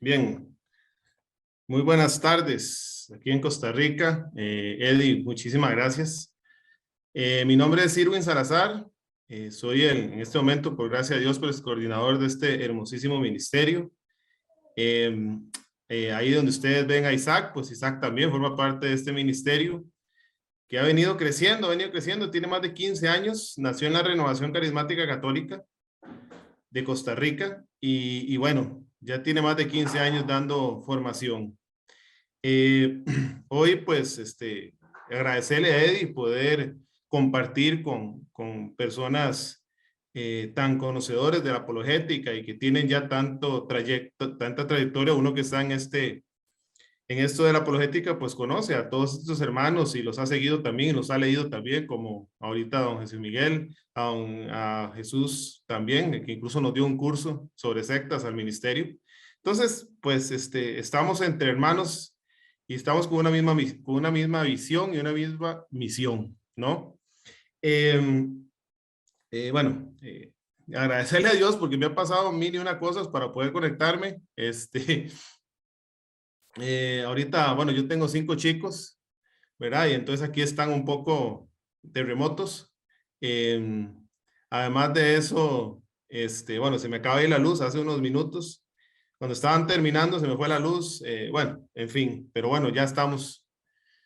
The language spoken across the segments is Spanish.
Bien, muy buenas tardes aquí en Costa Rica. Eddie, muchísimas gracias. Mi nombre es Irwin Salazar. Soy en este momento, por gracia de Dios, pues, coordinador de este hermosísimo ministerio. Eh, Ahí donde ustedes ven a Isaac, pues Isaac también forma parte de este ministerio que ha venido creciendo, tiene más de 15 años, nació en la Renovación Carismática Católica de Costa Rica y bueno, ya tiene más de 15 años dando formación. Hoy, pues, agradecerle a Eddie poder compartir con personas tan conocedores de la apologética y que tienen ya tanta trayectoria. Uno que está en esto de la apologética, pues conoce a todos estos hermanos y los ha seguido también y los ha leído también, como ahorita a don Jesús Miguel, a Jesús también, que incluso nos dio un curso sobre sectas al ministerio. Entonces, pues, estamos entre hermanos y estamos con una misma visión y una misma misión, ¿no? Eh, bueno, agradecerle a Dios porque me ha pasado mil y una cosas para poder conectarme. Ahorita, bueno, yo tengo 5 chicos, ¿verdad? Y entonces aquí están un poco de remotos. Eh, Además de eso, bueno, se me acaba de ir la luz hace unos minutos. Cuando estaban terminando se me fue la luz. Bueno, en fin, pero bueno, ya estamos.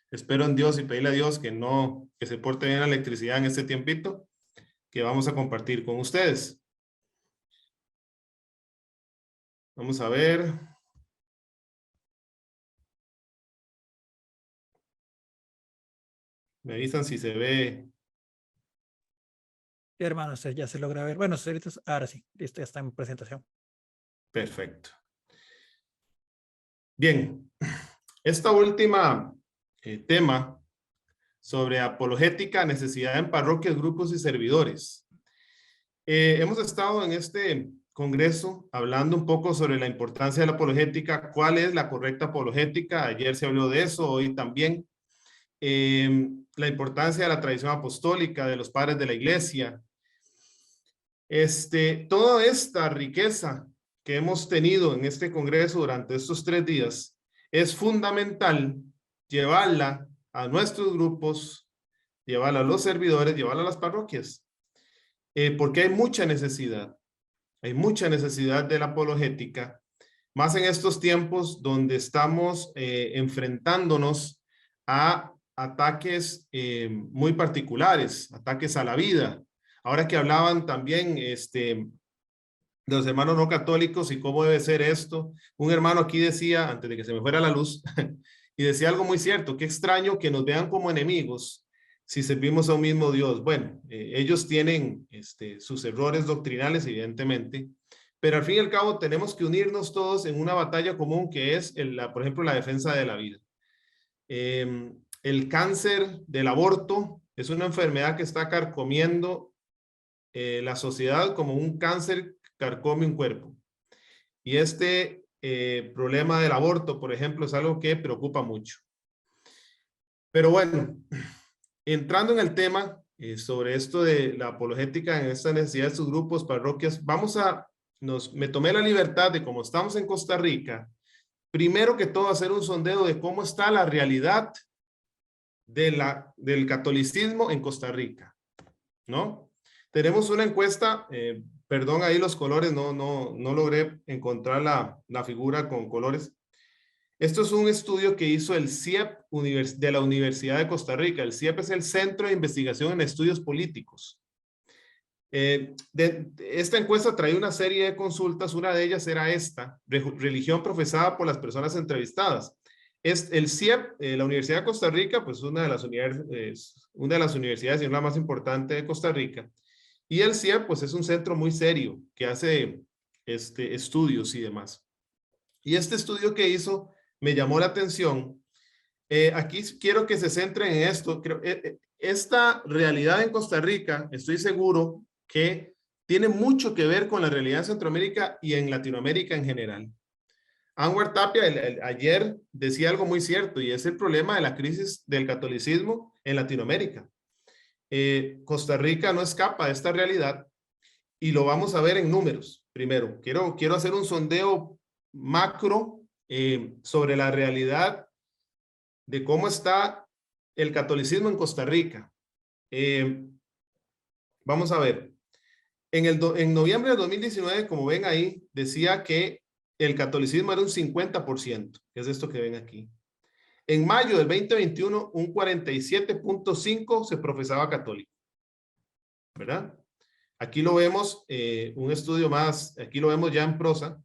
Espero en Dios y pedirle a Dios que se porte bien la electricidad en este tiempito que vamos a compartir con ustedes. Vamos a ver. Me avisan si se ve. Sí, hermano, ya se logra ver. Bueno, ahorita, ahora sí, listo, ya está en presentación. Perfecto. Bien, esta última tema sobre apologética, necesidad en parroquias, grupos y servidores. Hemos estado en este congreso hablando un poco sobre la importancia de la apologética, cuál es la correcta apologética. Ayer se habló de eso, hoy también. La importancia de la tradición apostólica, de los padres de la iglesia. Toda esta riqueza que hemos tenido en este congreso durante estos 3 días es fundamental llevarla a nuestros grupos, llevarla a los servidores, llevarla a las parroquias, porque hay mucha necesidad de la apologética, más en estos tiempos donde estamos enfrentándonos a ataques muy particulares, ataques a la vida. Ahora que hablaban también de los hermanos no católicos y cómo debe ser esto, un hermano aquí decía, antes de que se me fuera la luz, y decía algo muy cierto: qué extraño que nos vean como enemigos si servimos a un mismo Dios. Bueno, ellos tienen sus errores doctrinales, evidentemente, pero al fin y al cabo tenemos que unirnos todos en una batalla común que es, por ejemplo, la defensa de la vida. El cáncer del aborto es una enfermedad que está carcomiendo la sociedad como un cáncer carcome un cuerpo. Y problema del aborto, por ejemplo, es algo que preocupa mucho. Pero bueno, entrando en el tema sobre esto de la apologética en esta necesidad de sus grupos, parroquias, me tomé la libertad de, como estamos en Costa Rica, primero que todo hacer un sondeo de cómo está la realidad del catolicismo en Costa Rica, ¿no? Tenemos una encuesta, perdón ahí los colores, no logré encontrar la figura con colores. Esto es un estudio que hizo el CIEP de la Universidad de Costa Rica. El CIEP es el Centro de Investigación en Estudios Políticos. Esta encuesta trae una serie de consultas. Una de ellas era esta: religión profesada por las personas entrevistadas. El CIEP, la Universidad de Costa Rica, pues una de las universidades y una más importante de Costa Rica. Y el CIEP, pues es un centro muy serio que hace estudios y demás. Y este estudio que hizo me llamó la atención. Aquí quiero que se centren en esto. Esta realidad en Costa Rica, estoy seguro que tiene mucho que ver con la realidad en Centroamérica y en Latinoamérica en general. Anwar Tapia ayer decía algo muy cierto, y es el problema de la crisis del catolicismo en Latinoamérica. Costa Rica no escapa de esta realidad y lo vamos a ver en números. Primero, quiero hacer un sondeo macro sobre la realidad de cómo está el catolicismo en Costa Rica. Vamos a ver. En noviembre de 2019, como ven ahí, decía que el catolicismo era un 50%, que es esto que ven aquí. En mayo del 2021, un 47.5% se profesaba católico, ¿verdad? Aquí lo vemos, un estudio más, aquí lo vemos ya en prosa.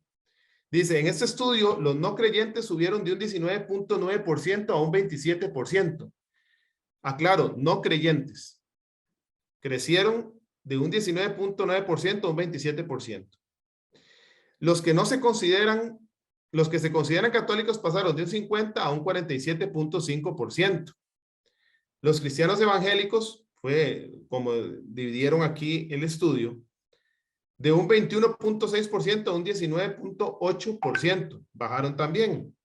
Dice, en este estudio, los no creyentes subieron de un 19.9% a un 27%. Aclaro, no creyentes. Crecieron de un 19.9% a un 27%. Los que no se consideran, los que se consideran católicos pasaron de un 50 a un 47.5%. Los cristianos evangélicos, fue como dividieron aquí el estudio, de un 21.6% a un 19.8%. Bajaron también.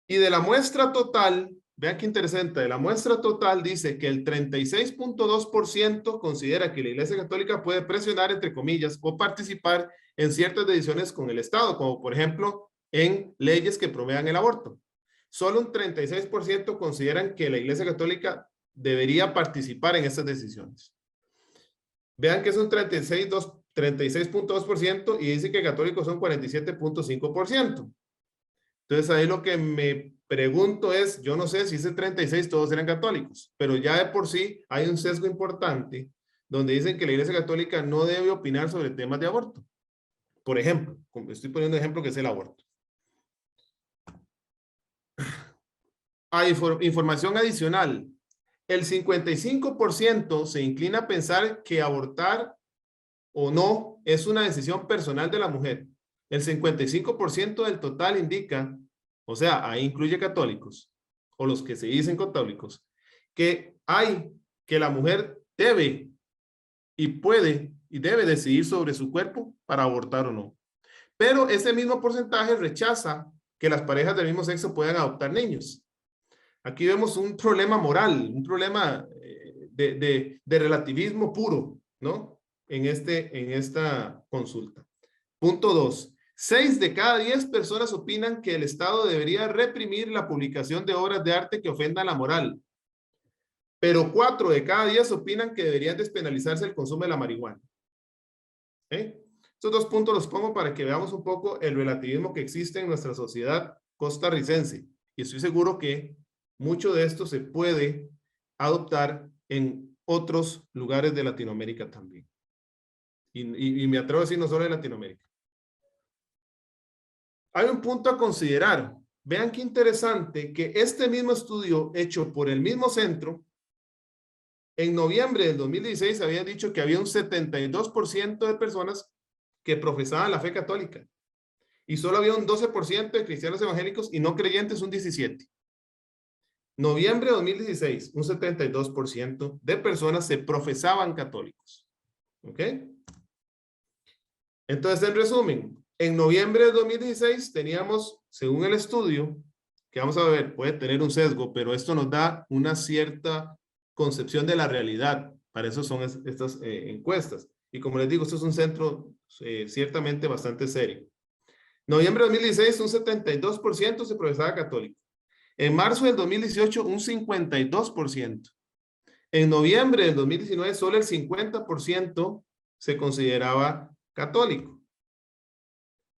Y de la muestra total, vean qué interesante, de la muestra total dice que el 36.2% considera que la Iglesia Católica puede presionar, entre comillas, o participar en ciertas decisiones con el Estado, como por ejemplo en leyes que promuevan el aborto. Solo un 36% consideran que la Iglesia Católica debería participar en estas decisiones. Vean que es un 36.2% y dice que católicos son 47.5%. Entonces ahí lo que me pregunto es, yo no sé si ese 36 todos eran católicos, pero ya de por sí hay un sesgo importante donde dicen que la Iglesia Católica no debe opinar sobre temas de aborto. Por ejemplo, estoy poniendo un ejemplo que es el aborto. Hay información adicional. El 55% se inclina a pensar que abortar o no es una decisión personal de la mujer. El 55% del total indica, o sea, ahí incluye católicos, o los que se dicen católicos, que la mujer debe y puede y debe decidir sobre su cuerpo para abortar o no. Pero ese mismo porcentaje rechaza que las parejas del mismo sexo puedan adoptar niños. Aquí vemos un problema moral, un problema de relativismo puro, ¿no? En esta consulta. Punto 2. 6 de cada 10 personas opinan que el Estado debería reprimir la publicación de obras de arte que ofendan la moral. Pero 4 de cada 10 opinan que deberían despenalizarse el consumo de la marihuana. Estos dos puntos los pongo para que veamos un poco el relativismo que existe en nuestra sociedad costarricense. Y estoy seguro que mucho de esto se puede adoptar en otros lugares de Latinoamérica también. Y me atrevo a decir no solo en Latinoamérica. Hay un punto a considerar. Vean qué interesante que este mismo estudio hecho por el mismo centro, en noviembre del 2016 había dicho que había un 72% de personas que profesaban la fe católica. Y solo había un 12% de cristianos evangélicos y no creyentes, un 17%. Noviembre de 2016, un 72% de personas se profesaban católicos. ¿Ok? Entonces, en resumen, en noviembre de 2016 teníamos, según el estudio, que vamos a ver, puede tener un sesgo, pero esto nos da una cierta concepción de la realidad. Para eso son estas encuestas. Y como les digo, esto es un centro ciertamente bastante serio. Noviembre de 2016, un 72% se profesaba católico. En marzo del 2018, un 52%. En noviembre del 2019, solo el 50% se consideraba católico.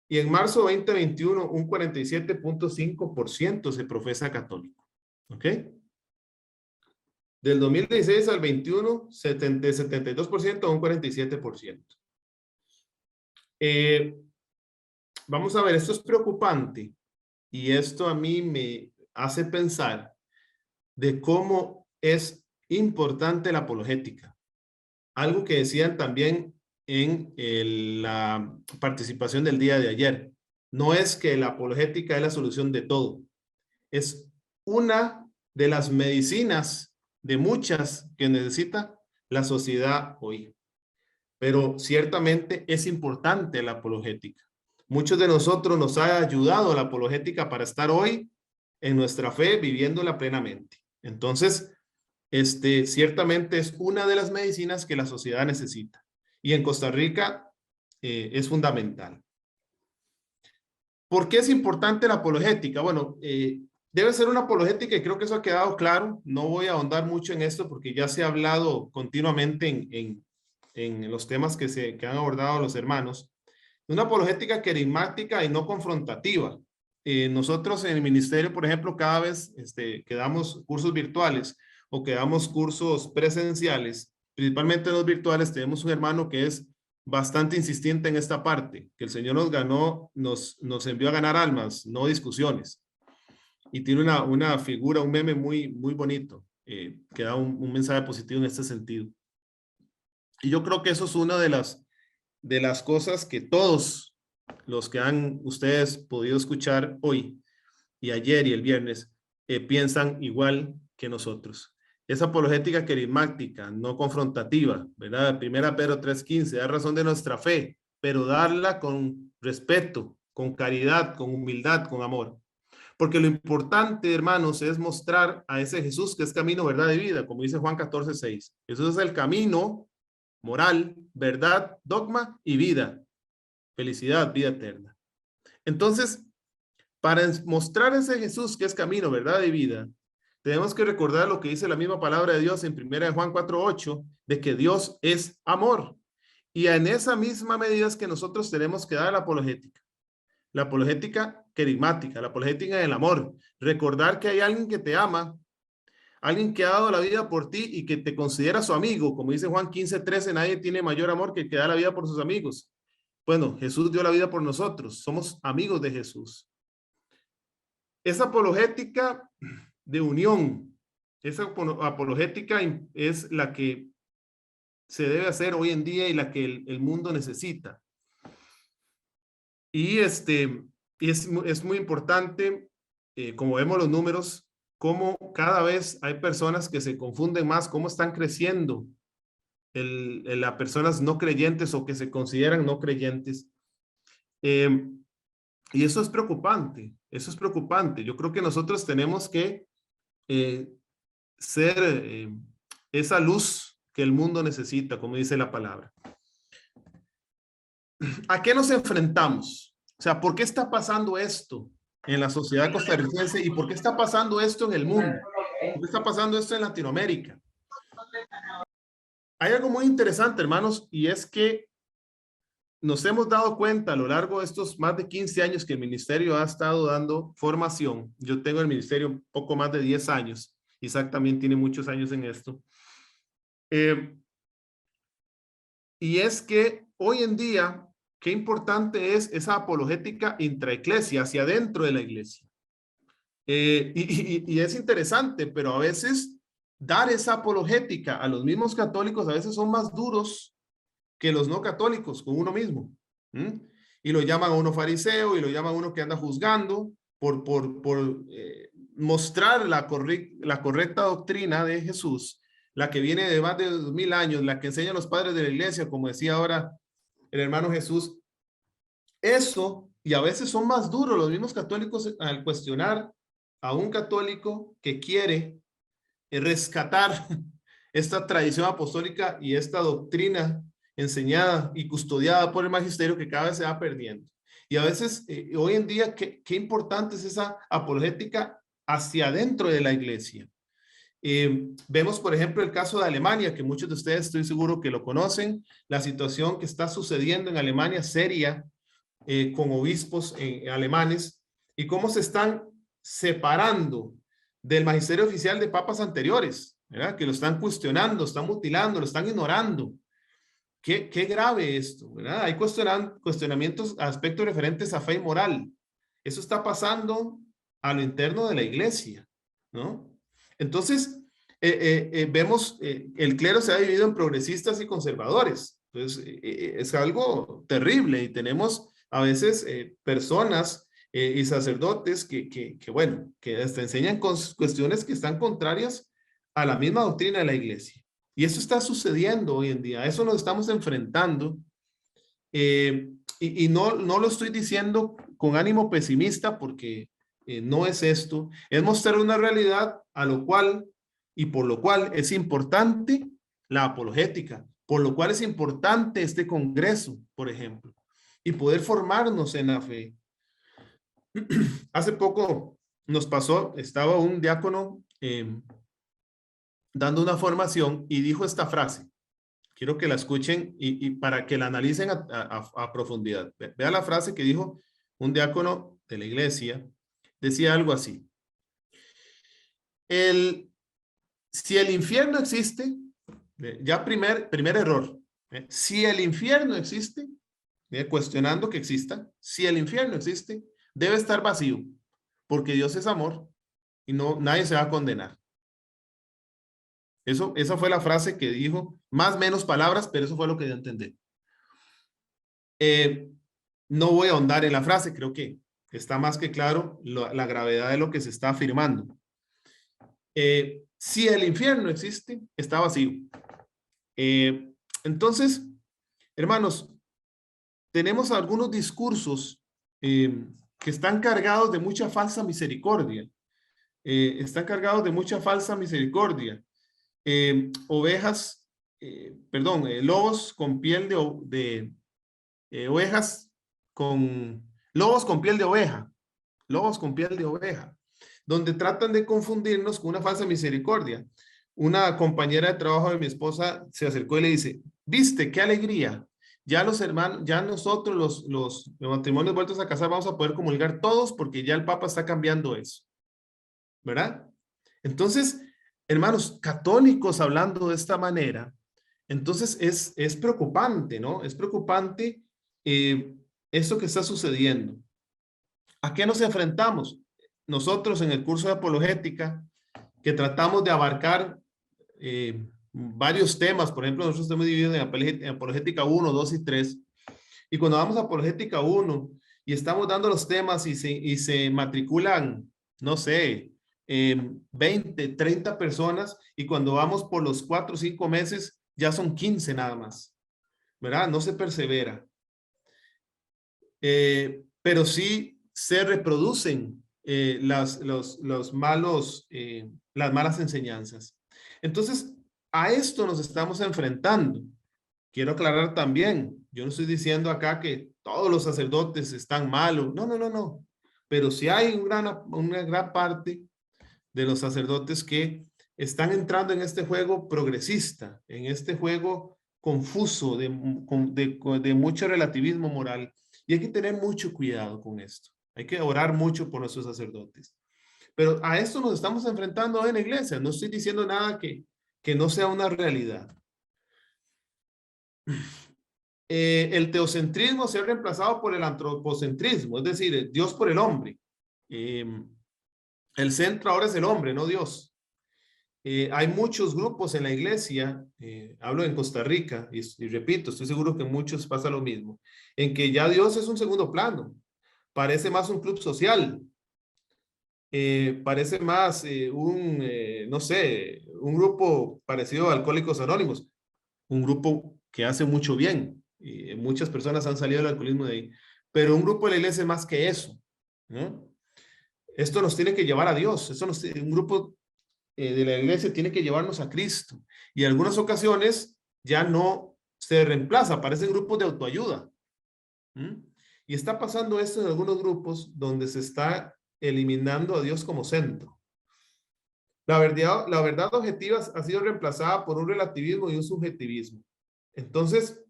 Y en marzo 2021, un 47.5% se profesa católico. ¿Ok? Del 2016 al 21, de 72% a un 47%. Vamos a ver, esto es preocupante. Y esto a mí me hace pensar de cómo es importante la apologética. Algo que decían también en la participación del día de ayer. No es que la apologética es la solución de todo. Es una de las medicinas de muchas que necesita la sociedad hoy. Pero ciertamente es importante la apologética. Muchos de nosotros nos ha ayudado la apologética para estar hoy en nuestra fe viviéndola plenamente. Entonces, ciertamente es una de las medicinas que la sociedad necesita. Y en Costa Rica es fundamental. ¿Por qué es importante la apologética? Bueno, debe ser una apologética y creo que eso ha quedado claro. No voy a ahondar mucho en esto porque ya se ha hablado continuamente en los temas que han abordado los hermanos. Una apologética querigmática y no confrontativa. Nosotros en el ministerio, por ejemplo, cada vez que damos cursos virtuales o que damos cursos presenciales, principalmente los virtuales, tenemos un hermano que es bastante insistente en esta parte, que el Señor nos envió a ganar almas, no discusiones. Y tiene una figura, un meme muy bonito, que da un mensaje positivo en este sentido. Y yo creo que eso es una de las cosas que todos los que han ustedes podido escuchar hoy y ayer y el viernes piensan igual que nosotros. Esa apologética querigmática, no confrontativa, ¿verdad? Primera Pedro 3:15, da razón de nuestra fe, pero darla con respeto, con caridad, con humildad, con amor. Porque lo importante, hermanos, es mostrar a ese Jesús que es camino, verdad y vida, como dice Juan 14:6. Jesús es el camino, moral, verdad, dogma y vida. Felicidad, vida eterna. Entonces, para mostrar ese Jesús que es camino, verdad y vida, tenemos que recordar lo que dice la misma palabra de Dios en 1 Juan 4:8, de que Dios es amor. Y en esa misma medida es que nosotros tenemos que dar la apologética querigmática, la apologética del amor. Recordar que hay alguien que te ama, alguien que ha dado la vida por ti y que te considera su amigo. Como dice Juan 15:13, nadie tiene mayor amor que el que da la vida por sus amigos. Bueno, Jesús dio la vida por nosotros, somos amigos de Jesús. Esa apologética de unión, esa apologética es la que se debe hacer hoy en día y la que el mundo necesita. Y es muy importante, como vemos los números, cómo cada vez hay personas que se confunden más, cómo están creciendo las personas no creyentes o que se consideran no creyentes. Y eso es preocupante, eso es preocupante. Yo creo que nosotros tenemos que ser esa luz que el mundo necesita, como dice la palabra. ¿A qué nos enfrentamos? O sea, ¿por qué está pasando esto en la sociedad costarricense y por qué está pasando esto en el mundo? ¿Por qué está pasando esto en Latinoamérica? Hay algo muy interesante, hermanos, y es que nos hemos dado cuenta a lo largo de estos más de 15 años que el ministerio ha estado dando formación. Yo tengo el ministerio un poco más de 10 años. Isaac también tiene muchos años en esto. Y es que hoy en día, qué importante es esa apologética intraeclesia, hacia adentro de la iglesia. Y es interesante, pero a veces dar esa apologética a los mismos católicos a veces son más duros que los no católicos con uno mismo. Y lo llaman a uno fariseo y lo llaman a uno que anda juzgando por mostrar la correcta doctrina de Jesús, la que viene de más de 2000 años, la que enseñan los padres de la iglesia, como decía ahora el hermano Jesús. Eso, y a veces son más duros los mismos católicos al cuestionar a un católico que quiere rescatar esta tradición apostólica y esta doctrina enseñada y custodiada por el magisterio que cada vez se va perdiendo. Y a veces, hoy en día, qué importante es esa apologética hacia adentro de la iglesia. Vemos, por ejemplo, el caso de Alemania, que muchos de ustedes estoy seguro que lo conocen, la situación que está sucediendo en Alemania, seria, con obispos alemanes, y cómo se están separando del magisterio oficial de papas anteriores, ¿verdad? Que lo están cuestionando, están mutilando, lo están ignorando. Qué grave esto, ¿verdad? Hay cuestionamientos, aspectos referentes a fe y moral. Eso está pasando a lo interno de la iglesia, ¿no? Entonces, vemos, el clero se ha dividido en progresistas y conservadores. Entonces, es algo terrible y tenemos a veces personas y sacerdotes que hasta enseñan cuestiones que están contrarias a la misma doctrina de la iglesia. Y eso está sucediendo hoy en día, a eso nos estamos enfrentando. Y no lo estoy diciendo con ánimo pesimista porque no es esto, es mostrar una realidad a lo cual y por lo cual es importante la apologética, por lo cual es importante este congreso, por ejemplo, y poder formarnos en la fe. Hace poco nos pasó, estaba un diácono dando una formación y dijo esta frase. Quiero que la escuchen y para que la analicen a profundidad. Vea la frase que dijo un diácono de la iglesia. Decía algo así. Si el infierno existe, ya primer error. Si el infierno existe, cuestionando que exista, si el infierno existe, debe estar vacío, porque Dios es amor y nadie se va a condenar. Esa fue la frase que dijo, más menos palabras, pero eso fue lo que dio a entender. No voy a ahondar en la frase, creo que está más que claro la gravedad de lo que se está afirmando. Si el infierno existe, está vacío. Entonces, hermanos, tenemos algunos discursos que están cargados de mucha falsa misericordia. Están cargados de mucha falsa misericordia. Lobos con piel de ovejas lobos con piel de oveja, lobos con piel de oveja, donde tratan de confundirnos con una falsa misericordia. Una compañera de trabajo de mi esposa se acercó y le dice, ¿viste qué alegría? Ya los hermanos, ya nosotros los matrimonios vueltos a casar vamos a poder comulgar todos porque ya el Papa está cambiando eso, ¿verdad? Entonces, hermanos, católicos hablando de esta manera, entonces es preocupante, ¿no? Es preocupante esto que está sucediendo. ¿A qué nos enfrentamos? Nosotros en el curso de apologética, que tratamos de abarcar varios temas, por ejemplo, nosotros estamos divididos en apologética 1, 2 y 3, y cuando vamos a apologética 1 y estamos dando los temas y se matriculan, no sé, 20, 30 personas, y cuando vamos por los 4 o 5 meses, ya son 15 nada más, ¿verdad? No se persevera. Pero sí se reproducen las malas enseñanzas. Entonces, a esto nos estamos enfrentando. Quiero aclarar también, yo no estoy diciendo acá que todos los sacerdotes están malos. No, no, no, no. Pero sí hay una gran parte de los sacerdotes que están entrando en este juego progresista, en este juego confuso de mucho relativismo moral. Y hay que tener mucho cuidado con esto. Hay que orar mucho por nuestros sacerdotes. Pero a esto nos estamos enfrentando hoy en la iglesia. No estoy diciendo nada que no sea una realidad. El teocentrismo se ha reemplazado por el antropocentrismo, es decir, Dios por el hombre. El centro ahora es el hombre, no Dios. Hay muchos grupos en la iglesia, hablo en Costa Rica, y repito, estoy seguro que en muchos pasa lo mismo, en que ya Dios es un segundo plano, parece más un club social, parece más no sé, un grupo parecido a Alcohólicos Anónimos, un grupo que hace mucho bien, muchas personas han salido del alcoholismo de ahí, pero un grupo de la iglesia es más que eso, ¿no? Esto nos tiene que llevar a Dios, un grupo de la iglesia tiene que llevarnos a Cristo. Y en algunas ocasiones ya no se reemplaza, aparecen grupos de autoayuda. Y está pasando esto en algunos grupos donde se está eliminando a Dios como centro. La verdad objetiva ha sido reemplazada por un relativismo y un subjetivismo. Entonces,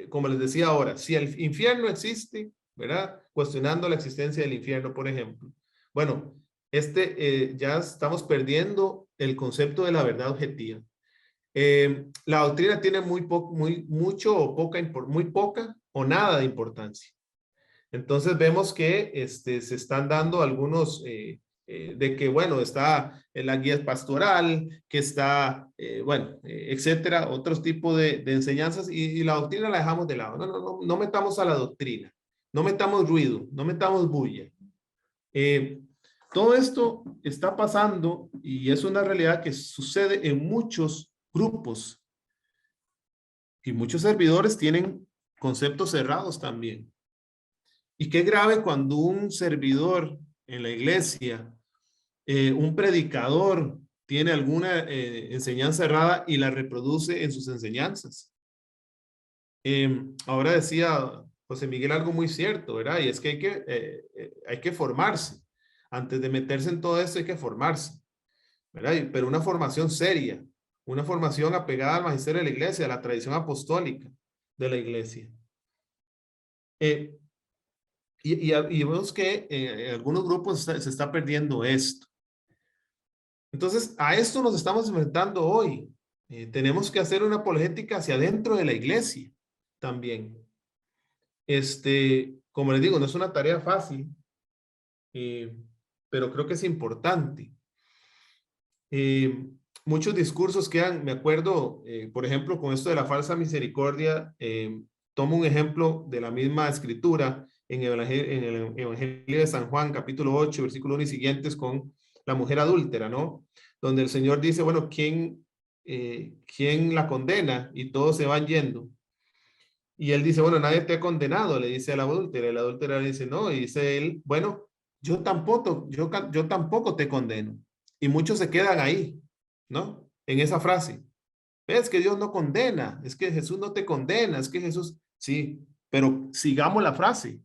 como les decía ahora, si el infierno existe, ¿verdad? Cuestionando la existencia del infierno, por ejemplo. Bueno, ya estamos perdiendo el concepto de la verdad objetiva. La doctrina tiene muy poca o nada de importancia. Entonces vemos que se están dando algunos de que, bueno, está en la guía pastoral, que está, etcétera, otros tipos de enseñanzas y la doctrina la dejamos de lado. No metamos a la doctrina, no metamos ruido, no metamos bulla. Todo esto está pasando y es una realidad que sucede en muchos grupos y muchos servidores tienen conceptos cerrados también. Y qué grave cuando un servidor en la iglesia, un predicador, tiene alguna enseñanza errada y la reproduce en sus enseñanzas. Ahora decía José Miguel algo muy cierto, ¿verdad? Y es que hay que formarse. Antes de meterse en todo esto hay que formarse, ¿verdad? Pero una formación seria, una formación apegada al magisterio de la iglesia, a la tradición apostólica de la iglesia. Y vemos que en algunos grupos se está perdiendo esto. Entonces, a esto nos estamos enfrentando hoy. Tenemos que hacer una apologética hacia adentro de la iglesia también. Como les digo, no es una tarea fácil, pero creo que es importante. Muchos discursos quedan, me acuerdo, por ejemplo, con esto de la falsa misericordia, tomo un ejemplo de la misma escritura en el Evangelio de San Juan, capítulo 8, versículo 1 y siguientes, con la mujer adúltera, ¿no? Donde el Señor dice, bueno, ¿quién la condena? Y todos se van yendo. Y él dice, bueno, nadie te ha condenado, le dice a la adúltera. Y la adúltera le dice, no, y dice él, bueno, yo tampoco te condeno. Y muchos se quedan ahí, ¿no? En esa frase. Es que Dios no condena, es que Jesús no te condena, es que Jesús, sí, pero sigamos la frase.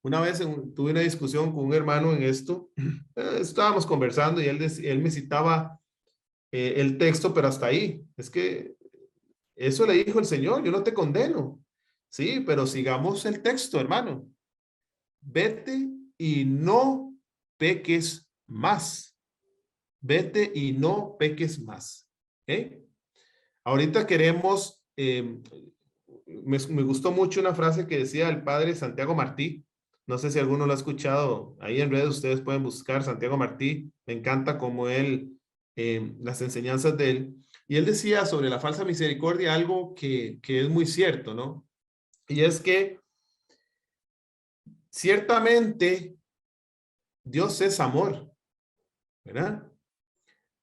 Una vez tuve una discusión con un hermano en esto, estábamos conversando y él me citaba el texto, pero hasta ahí. Es que eso le dijo el Señor, yo no te condeno. Sí, pero sigamos el texto, hermano. Vete y no peques más. Vete y no peques más. ¿Okay? Ahorita queremos, me gustó mucho una frase que decía el padre Santiago Martí. No sé si alguno lo ha escuchado. Ahí en redes ustedes pueden buscar Santiago Martí. Me encanta como él, las enseñanzas de él. Y él decía sobre la falsa misericordia algo que es muy cierto, ¿no? Y es que ciertamente Dios es amor, ¿verdad?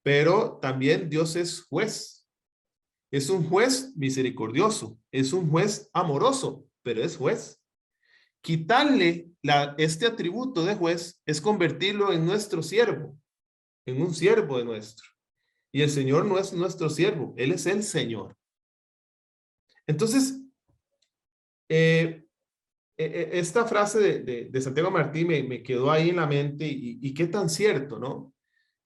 Pero también Dios es juez. Es un juez misericordioso, es un juez amoroso, pero es juez. Quitarle este atributo de juez es convertirlo en nuestro siervo, en un siervo de nuestro. Y el Señor no es nuestro siervo, Él es el Señor. Entonces, esta frase de Santiago Martí me quedó ahí en la mente y qué tan cierto, ¿no?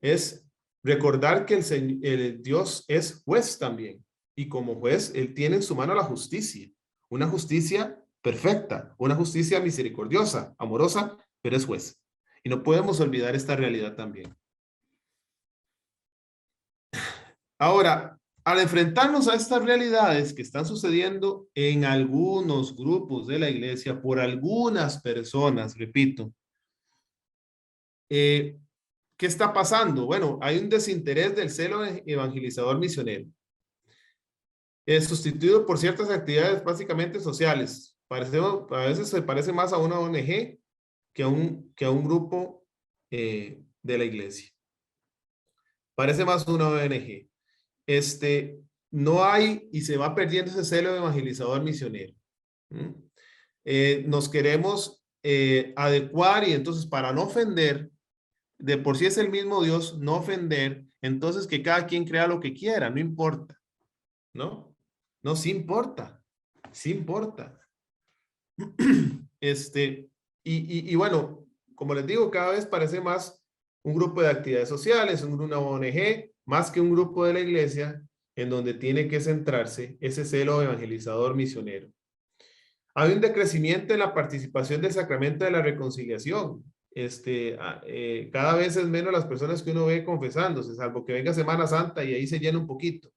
Es recordar que el Dios es juez también. Y como juez, Él tiene en su mano la justicia. Una justicia perfecta, una justicia misericordiosa, amorosa, pero es juez. Y no podemos olvidar esta realidad también. Ahora, al enfrentarnos a estas realidades que están sucediendo en algunos grupos de la iglesia por algunas personas, repito, ¿qué está pasando? Bueno, hay un desinterés del celo evangelizador misionero, sustituido por ciertas actividades básicamente sociales. A veces se parece más a una ONG que a un grupo de la iglesia. Parece más una ONG. No hay y se va perdiendo ese celo evangelizador misionero. Nos queremos adecuar y entonces para no ofender, de por sí es el mismo Dios, no ofender, entonces que cada quien crea lo que quiera, no importa, ¿no? No, sí importa, sí importa. Y bueno, como les digo, cada vez parece más un grupo de actividades sociales, una ONG, más que un grupo de la iglesia en donde tiene que centrarse ese celo evangelizador misionero. Hay un decrecimiento en la participación del sacramento de la reconciliación. Cada vez es menos las personas que uno ve confesándose, salvo que venga Semana Santa y ahí se llena un poquito.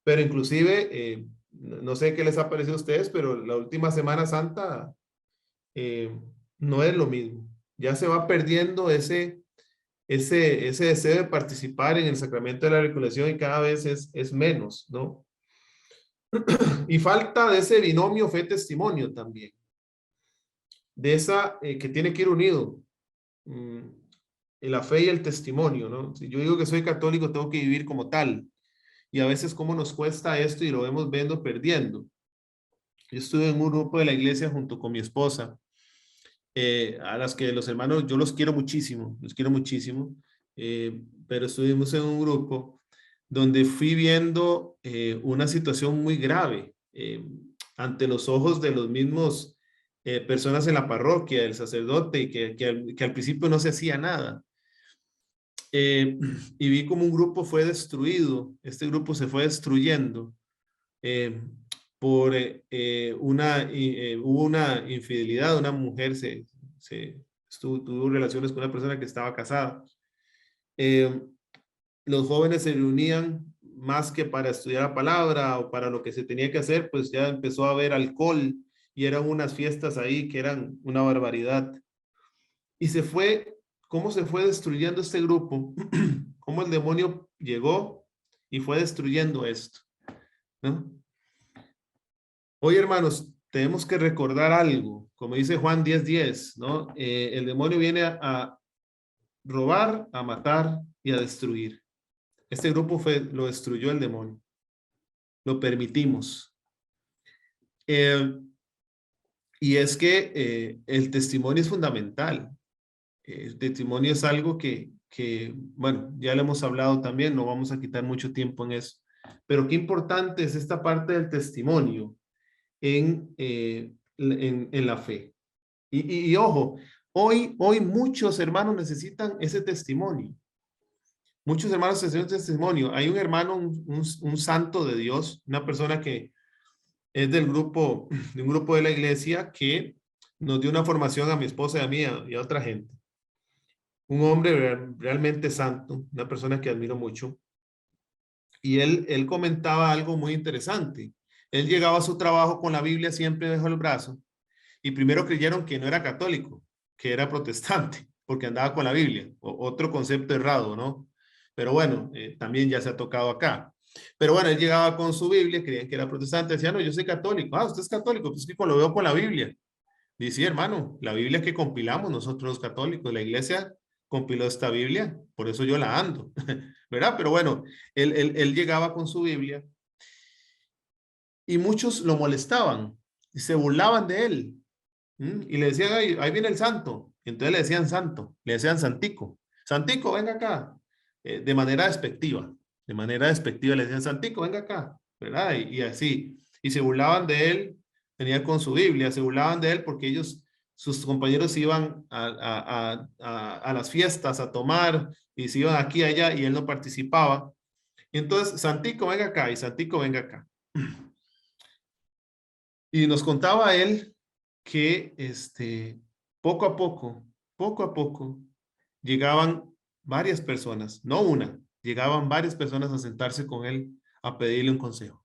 Pero inclusive, no sé qué les ha parecido a ustedes, pero la última Semana Santa no es lo mismo. Ya se va perdiendo ese deseo de participar en el sacramento de la reconciliación y cada vez es menos, ¿no? Y falta de ese binomio fe-testimonio también. De esa que tiene que ir unido. La fe y el testimonio, ¿no? Si yo digo que soy católico, tengo que vivir como tal. Y a veces cómo nos cuesta esto y lo vemos viendo perdiendo. Yo estuve en un grupo de la iglesia junto con mi esposa, a las que los hermanos, yo los quiero muchísimo, pero estuvimos en un grupo donde fui viendo una situación muy grave ante los ojos de los mismos personas en la parroquia, el sacerdote, y que al principio no se hacía nada. Y vi como un grupo fue destruido, este grupo se fue destruyendo por hubo una infidelidad, una mujer tuvo relaciones con una persona que estaba casada. Los jóvenes se reunían más que para estudiar la palabra o para lo que se tenía que hacer, pues ya empezó a haber alcohol y eran unas fiestas ahí que eran una barbaridad. Y ¿cómo se fue destruyendo este grupo? ¿Cómo el demonio llegó y fue destruyendo esto? ¿No? Hoy, hermanos, tenemos que recordar algo, como dice Juan 10:10, ¿no? El demonio viene a robar, a matar y a destruir. Este grupo lo destruyó el demonio. Lo permitimos. Y es que el testimonio es fundamental. El testimonio es algo que, bueno, ya lo hemos hablado también, no vamos a quitar mucho tiempo en eso. Pero qué importante es esta parte del testimonio en la fe. Y ojo, hoy muchos hermanos necesitan ese testimonio. Muchos hermanos necesitan testimonio. Hay un hermano, un santo de Dios, una persona que es de un grupo de la iglesia que nos dio una formación a mi esposa y a mí y a otra gente. Un hombre realmente santo, una persona que admiro mucho. Y él comentaba algo muy interesante. Él llegaba a su trabajo con la Biblia siempre bajo el brazo y primero creyeron que no era católico, que era protestante, porque andaba con la Biblia. Otro concepto errado, ¿no? Pero bueno, también ya se ha tocado acá. Pero bueno, él llegaba con su Biblia, creían que era protestante, decía, no, yo soy católico. Ah, usted es católico, pues que lo veo con la Biblia. Dice, hermano, la Biblia que compilamos nosotros los católicos, la iglesia compiló esta Biblia, por eso yo la ando, ¿verdad? Pero bueno, él llegaba con su Biblia y muchos lo molestaban y se burlaban de él. Y le decían, ahí viene el santo. Y entonces le decían santo, le decían santico. Santico, venga acá. De manera despectiva. De manera despectiva le decían, santico, venga acá. ¿Verdad? Y así. Y se burlaban de él. Venía con su Biblia. Se burlaban de él porque sus compañeros iban a las fiestas a tomar y se iban aquí y allá y él no participaba. Y entonces, santico, venga acá. Y santico, venga acá. Y nos contaba él que poco a poco, llegaban varias personas, no una, llegaban varias personas a sentarse con él a pedirle un consejo,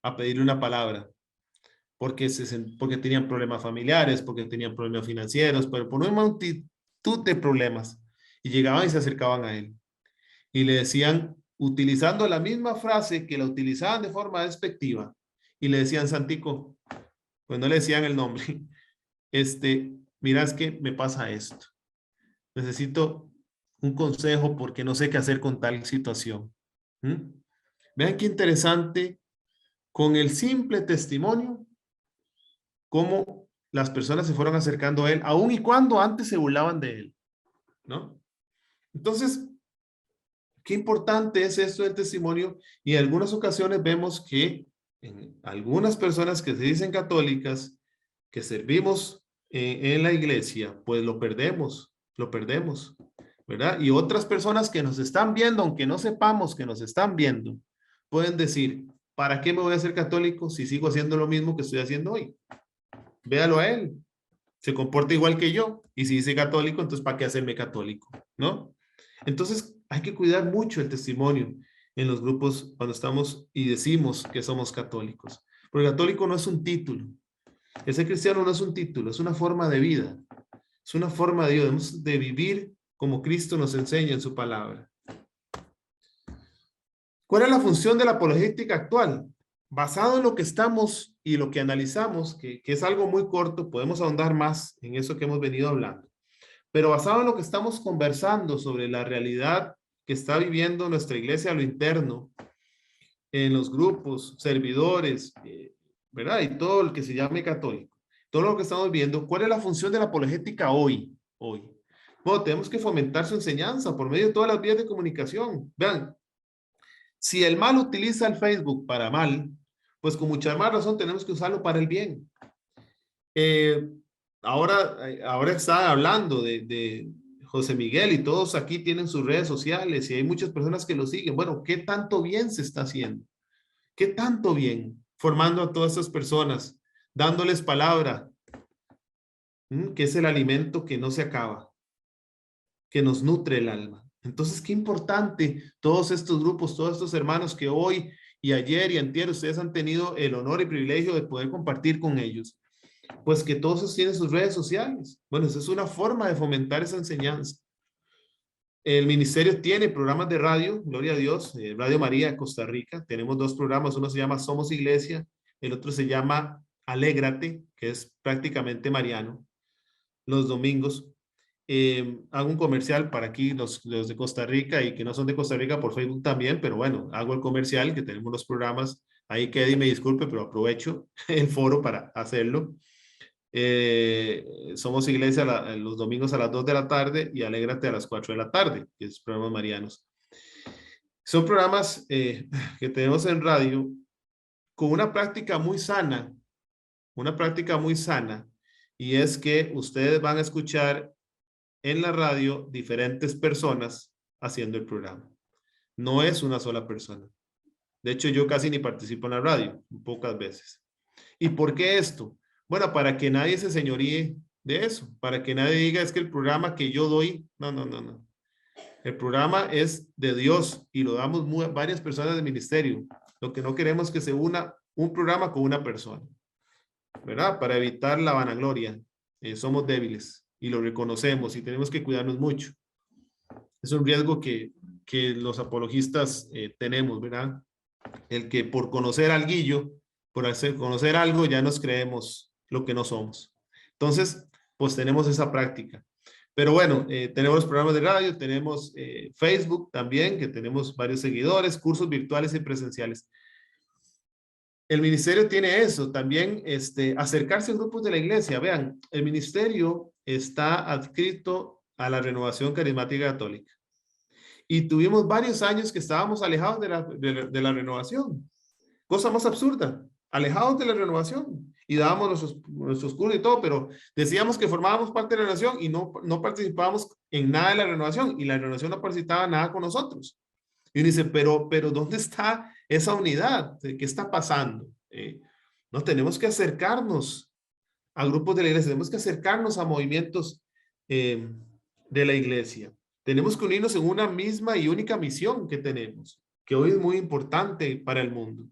a pedirle una palabra, porque tenían problemas familiares, porque tenían problemas financieros, pero por una multitud de problemas. Y llegaban y se acercaban a él. Y le decían, utilizando la misma frase que la utilizaban de forma despectiva, y le decían, Santico, pues no le decían el nombre, mira, es que me pasa esto. Necesito un consejo porque no sé qué hacer con tal situación. Vean qué interesante, con el simple testimonio, cómo las personas se fueron acercando a él, aun y cuando antes se burlaban de él, ¿no? Entonces, qué importante es esto del testimonio, y en algunas ocasiones vemos que en algunas personas que se dicen católicas, que servimos en la iglesia, pues lo perdemos, ¿verdad? Y otras personas que nos están viendo, aunque no sepamos que nos están viendo, pueden decir, ¿para qué me voy a hacer católico si sigo haciendo lo mismo que estoy haciendo hoy? Véalo a él, se comporta igual que yo, y si dice católico, entonces ¿para qué hacerme católico? ¿No? Entonces hay que cuidar mucho el testimonio en los grupos cuando estamos y decimos que somos católicos. Porque católico no es un título. El ser cristiano no es un título, es una forma de vida. Es una forma de vida, debemos de vivir como Cristo nos enseña en su palabra. ¿Cuál es la función de la apologética actual? Basado en lo que estamos y lo que analizamos, que es algo muy corto, podemos ahondar más en eso que hemos venido hablando. Pero basado en lo que estamos conversando sobre la realidad que está viviendo nuestra iglesia a lo interno, en los grupos, servidores, ¿verdad? Y todo el que se llame católico. Todo lo que estamos viendo, ¿cuál es la función de la apologética hoy? Bueno, tenemos que fomentar su enseñanza por medio de todas las vías de comunicación. Vean, si el mal utiliza el Facebook para mal, pues con mucha más razón tenemos que usarlo para el bien. Eh, ahora están hablando de José Miguel y todos aquí tienen sus redes sociales y hay muchas personas que lo siguen. Bueno, ¿qué tanto bien se está haciendo? ¿Qué tanto bien? Formando a todas estas personas, dándoles palabra, que es el alimento que no se acaba, que nos nutre el alma. Entonces, qué importante todos estos grupos, todos estos hermanos que hoy y ayer y antier ustedes han tenido el honor y privilegio de poder compartir con ellos. Pues que todos ellos tienen sus redes sociales. Bueno, esa es una forma de fomentar esa enseñanza. El ministerio tiene programas de radio, gloria a Dios, Radio María de Costa Rica. Tenemos 2 programas, uno se llama Somos Iglesia, el otro se llama Alégrate, que es prácticamente mariano, los domingos. Hago un comercial para aquí, los de Costa Rica y que no son de Costa Rica por Facebook también, pero bueno, hago el comercial, que tenemos los programas. Ahí que Eddie me disculpe, pero aprovecho el foro para hacerlo. Somos Iglesia los domingos a las 2 de la tarde y Alégrate a las 4 de la tarde, que es programas marianos. Son programas que tenemos en radio con una práctica muy sana, y es que ustedes van a escuchar en la radio diferentes personas haciendo el programa. No es una sola persona. De hecho, yo casi ni participo en la radio, pocas veces. ¿Y por qué esto? Bueno, para que nadie se señoríe de eso, para que nadie diga es que el programa que yo doy, no. El programa es de Dios y lo damos varias personas del ministerio. Lo que no queremos es que se una un programa con una persona, ¿verdad? Para evitar la vanagloria. Somos débiles y lo reconocemos y tenemos que cuidarnos mucho. Es un riesgo que los apologistas tenemos, ¿verdad? El que por conocer alguillo, por conocer algo, ya nos creemos lo que no somos. Entonces, pues tenemos esa práctica. Pero bueno, tenemos los programas de radio, tenemos Facebook también, que tenemos varios seguidores, cursos virtuales y presenciales. El ministerio tiene eso, también acercarse a grupos de la iglesia. Vean, el ministerio está adscrito a la Renovación Carismática Católica. Y tuvimos varios años que estábamos alejados de la renovación. Cosa más absurda, alejados de la renovación. Y dábamos nuestros cursos y todo, pero decíamos que formábamos parte de la renovación y no participábamos en nada de la renovación. Y la renovación no participaba nada con nosotros. Y uno dice, pero ¿dónde está esa unidad? ¿Qué está pasando? No, tenemos que acercarnos a grupos de la iglesia, tenemos que acercarnos a movimientos de la iglesia. Tenemos que unirnos en una misma y única misión que tenemos, que hoy es muy importante para el mundo.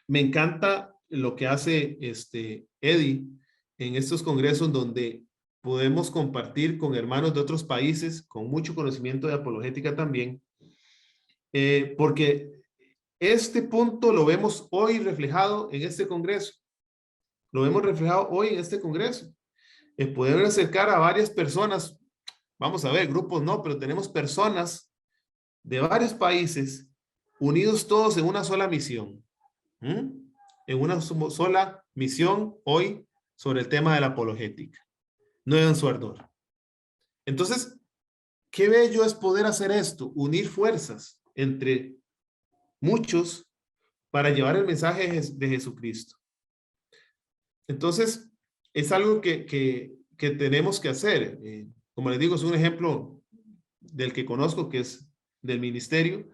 Me encanta lo que hace Eddie en estos congresos donde podemos compartir con hermanos de otros países con mucho conocimiento de apologética también, porque este punto lo vemos hoy reflejado en este congreso. Lo vemos reflejado hoy en este congreso. Poder acercar a varias personas, vamos a ver, grupos no, pero tenemos personas de varios países unidos todos en una sola misión. En una sola misión hoy sobre el tema de la apologética, no en su ardor. Entonces, qué bello es poder hacer esto, unir fuerzas entre muchos para llevar el mensaje de Jesucristo. Entonces, es algo que tenemos que hacer. Como les digo, es un ejemplo del que conozco, que es del ministerio,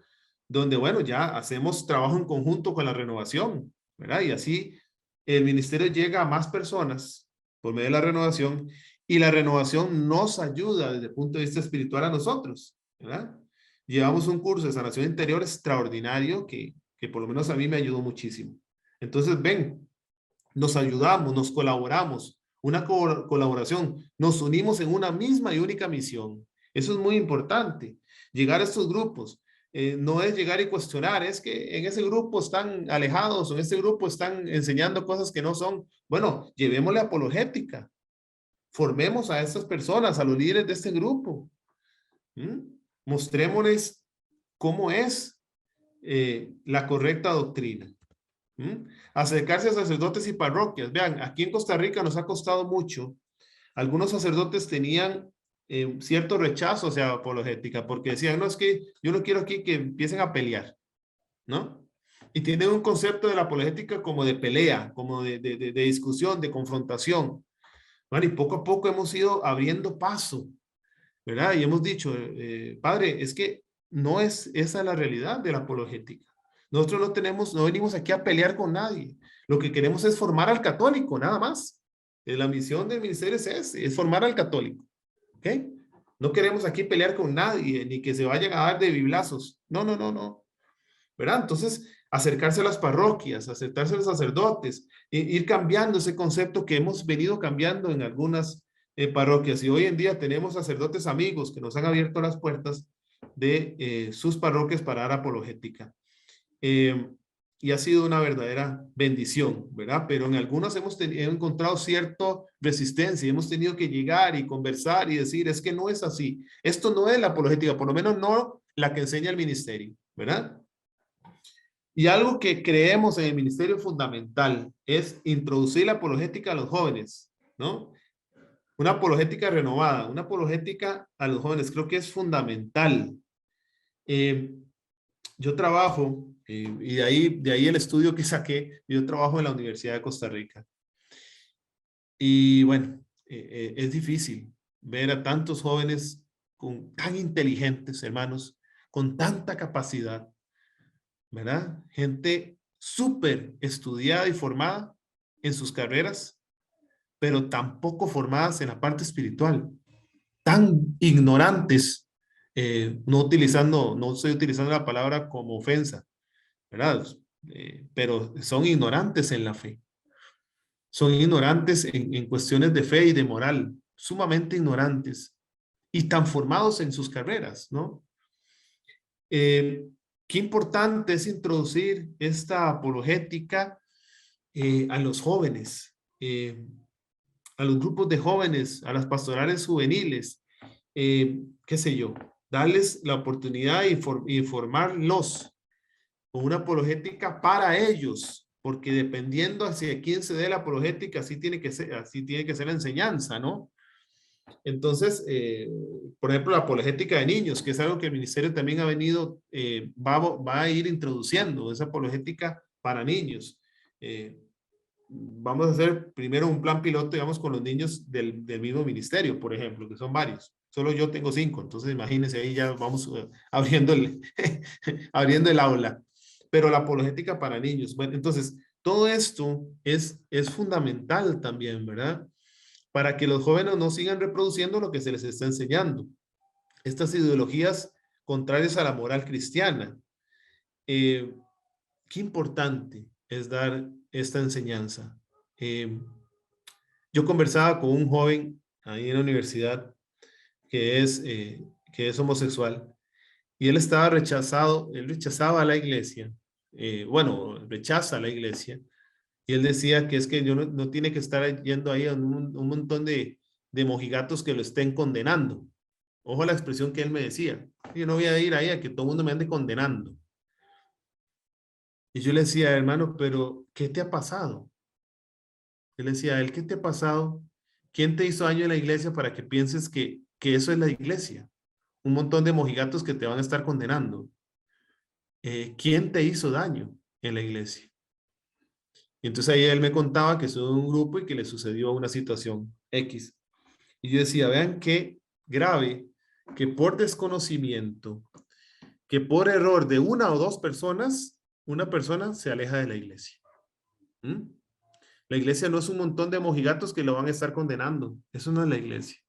donde, bueno, ya hacemos trabajo en conjunto con la renovación, ¿verdad? Y así el ministerio llega a más personas por medio de la renovación y la renovación nos ayuda desde el punto de vista espiritual a nosotros, ¿verdad? Llevamos un curso de sanación interior extraordinario que por lo menos a mí me ayudó muchísimo. Entonces, ven, nos ayudamos, nos colaboramos, una colaboración, nos unimos en una misma y única misión. Eso es muy importante, llegar a estos grupos. No es llegar y cuestionar, es que en ese grupo están alejados o en ese grupo están enseñando cosas que no son. Bueno, llevémosle apologética, formemos a estas personas, a los líderes de este grupo. Mostrémosles cómo es la correcta doctrina. Acercarse a sacerdotes y parroquias. Vean, aquí en Costa Rica nos ha costado mucho. Algunos sacerdotes tenían cierto rechazo hacia la apologética porque decían, no, es que yo no quiero aquí que empiecen a pelear, ¿no? Y tienen un concepto de la apologética como de pelea, como de discusión, de confrontación. Bueno, y poco a poco hemos ido abriendo paso, ¿verdad? Y hemos dicho, padre, es que no es esa la realidad de la apologética. Nosotros no venimos aquí a pelear con nadie. Lo que queremos es formar al católico, nada más. La misión del ministerio es formar al católico, ¿ok? No queremos aquí pelear con nadie, ni que se vayan a dar de biblazos. No, no, no, no. ¿Verdad? Entonces, acercarse a las parroquias, acercarse a los sacerdotes, ir cambiando ese concepto que hemos venido cambiando en algunas parroquias. Y hoy en día tenemos sacerdotes amigos que nos han abierto las puertas de sus parroquias para dar apologética. Y ha sido una verdadera bendición, ¿verdad? Pero en algunos hemos encontrado cierta resistencia, hemos tenido que llegar y conversar y decir, es que no es así. Esto no es la apologética, por lo menos no la que enseña el ministerio, ¿verdad? Y algo que creemos en el ministerio fundamental es introducir la apologética a los jóvenes, ¿no? Una apologética renovada, una apologética a los jóvenes, creo que es fundamental. Yo trabajo, y de ahí el estudio que saqué, yo trabajo en la Universidad de Costa Rica. Y bueno, es difícil ver a tantos jóvenes tan inteligentes, hermanos, con tanta capacidad, ¿verdad? Gente súper estudiada y formada en sus carreras, pero tampoco formadas en la parte espiritual, tan ignorantes, no estoy utilizando la palabra como ofensa, ¿verdad? Pero son ignorantes en la fe, son ignorantes en cuestiones de fe y de moral, sumamente ignorantes y tan formados en sus carreras, ¿no? Qué importante es introducir esta apologética a los jóvenes, a los grupos de jóvenes, a las pastorales juveniles, qué sé yo, darles la oportunidad y formarlos con una apologética para ellos, porque dependiendo hacia quién se dé la apologética, así tiene que ser la enseñanza, ¿no? Entonces, por ejemplo, la apologética de niños, que es algo que el ministerio también ha venido, va a ir introduciendo, esa apologética para niños. Vamos a hacer primero un plan piloto, digamos, con los niños del mismo ministerio, por ejemplo, que son varios. Solo yo tengo 5, entonces imagínense, ahí ya vamos abriendo abriendo el aula. Pero la apologética para niños. Bueno, entonces, todo esto es fundamental también, ¿verdad? Para que los jóvenes no sigan reproduciendo lo que se les está enseñando. Estas ideologías contrarias a la moral cristiana. Qué importante es dar esta enseñanza. Yo conversaba con un joven ahí en la universidad que es homosexual y él estaba rechazado, él rechazaba a la iglesia, bueno, rechaza a la iglesia. Y él decía que es que yo no tiene que estar yendo ahí a un montón de mojigatos que lo estén condenando. Ojo a la expresión que él me decía. Yo no voy a ir ahí a que todo el mundo me ande condenando. Y yo le decía, hermano, pero ¿qué te ha pasado? Él decía, ¿el qué te ha pasado? ¿Quién te hizo daño en la iglesia para que pienses que eso es la iglesia? Un montón de mojigatos que te van a estar condenando. ¿Quién te hizo daño en la iglesia? Y entonces ahí él me contaba que son un grupo y que le sucedió una situación X. Y yo decía, vean qué grave que por desconocimiento, que por error de una o dos personas, una persona se aleja de la iglesia. ¿Mm? La iglesia no es un montón de mojigatos que lo van a estar condenando. Eso no es la iglesia.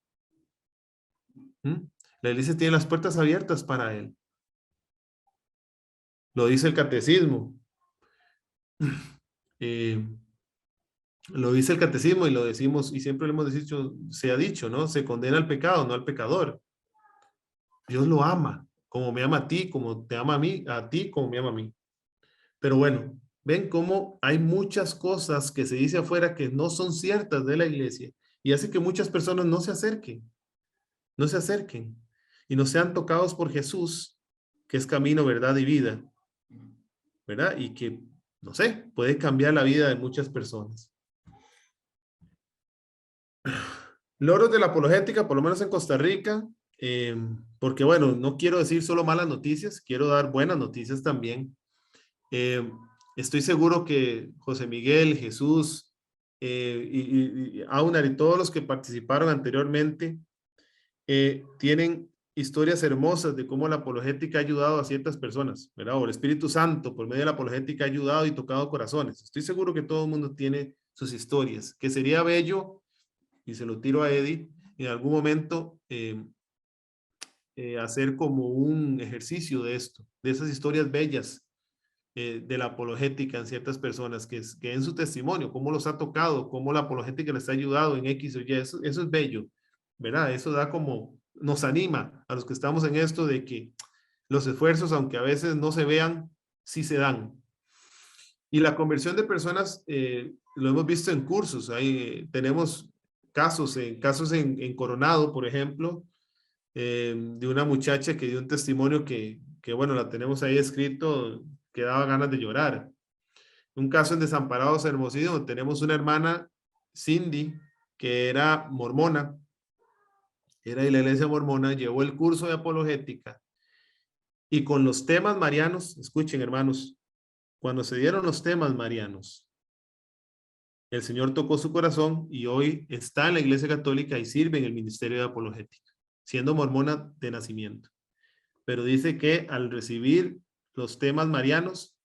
¿Mm? La iglesia tiene las puertas abiertas para él. Lo dice el catecismo. Lo dice el catecismo y lo decimos, y siempre lo hemos dicho, se ha dicho, ¿no? Se condena al pecado, no al pecador. Dios lo ama, como me ama a ti, como te ama a mí, a ti, como me ama a mí. Pero bueno, ven cómo hay muchas cosas que se dice afuera que no son ciertas de la iglesia y hace que muchas personas no se acerquen y no sean tocados por Jesús, que es camino, verdad y vida, ¿verdad? Y que, no sé, puede cambiar la vida de muchas personas. Logros de la apologética, por lo menos en Costa Rica, porque bueno, no quiero decir solo malas noticias, quiero dar buenas noticias también. Estoy seguro que José Miguel, Jesús, y Aunar y todos los que participaron anteriormente tienen historias hermosas de cómo la apologética ha ayudado a ciertas personas, ¿verdad? O el Espíritu Santo por medio de la apologética ha ayudado y tocado corazones. Estoy seguro que todo el mundo tiene sus historias, que sería bello, y se lo tiro a Eddie, en algún momento hacer como un ejercicio de esto, de esas historias bellas de la apologética en ciertas personas, que en su testimonio, cómo los ha tocado, cómo la apologética les ha ayudado en X o Y, eso es bello, ¿verdad? Eso da como, nos anima a los que estamos en esto de que los esfuerzos, aunque a veces no se vean, sí se dan. Y la conversión de personas, lo hemos visto en cursos, ahí tenemos casos en Coronado, por ejemplo, de una muchacha que dio un testimonio que, bueno, la tenemos ahí escrito, que daba ganas de llorar. Un caso en Desamparados Hermosillo, donde tenemos una hermana, Cindy, que era mormona, era de la iglesia mormona, llevó el curso de apologética y con los temas marianos, escuchen hermanos, cuando se dieron los temas marianos, el Señor tocó su corazón y hoy está en la iglesia católica y sirve en el ministerio de apologética, siendo mormona de nacimiento. Pero dice que al recibir los temas marianos,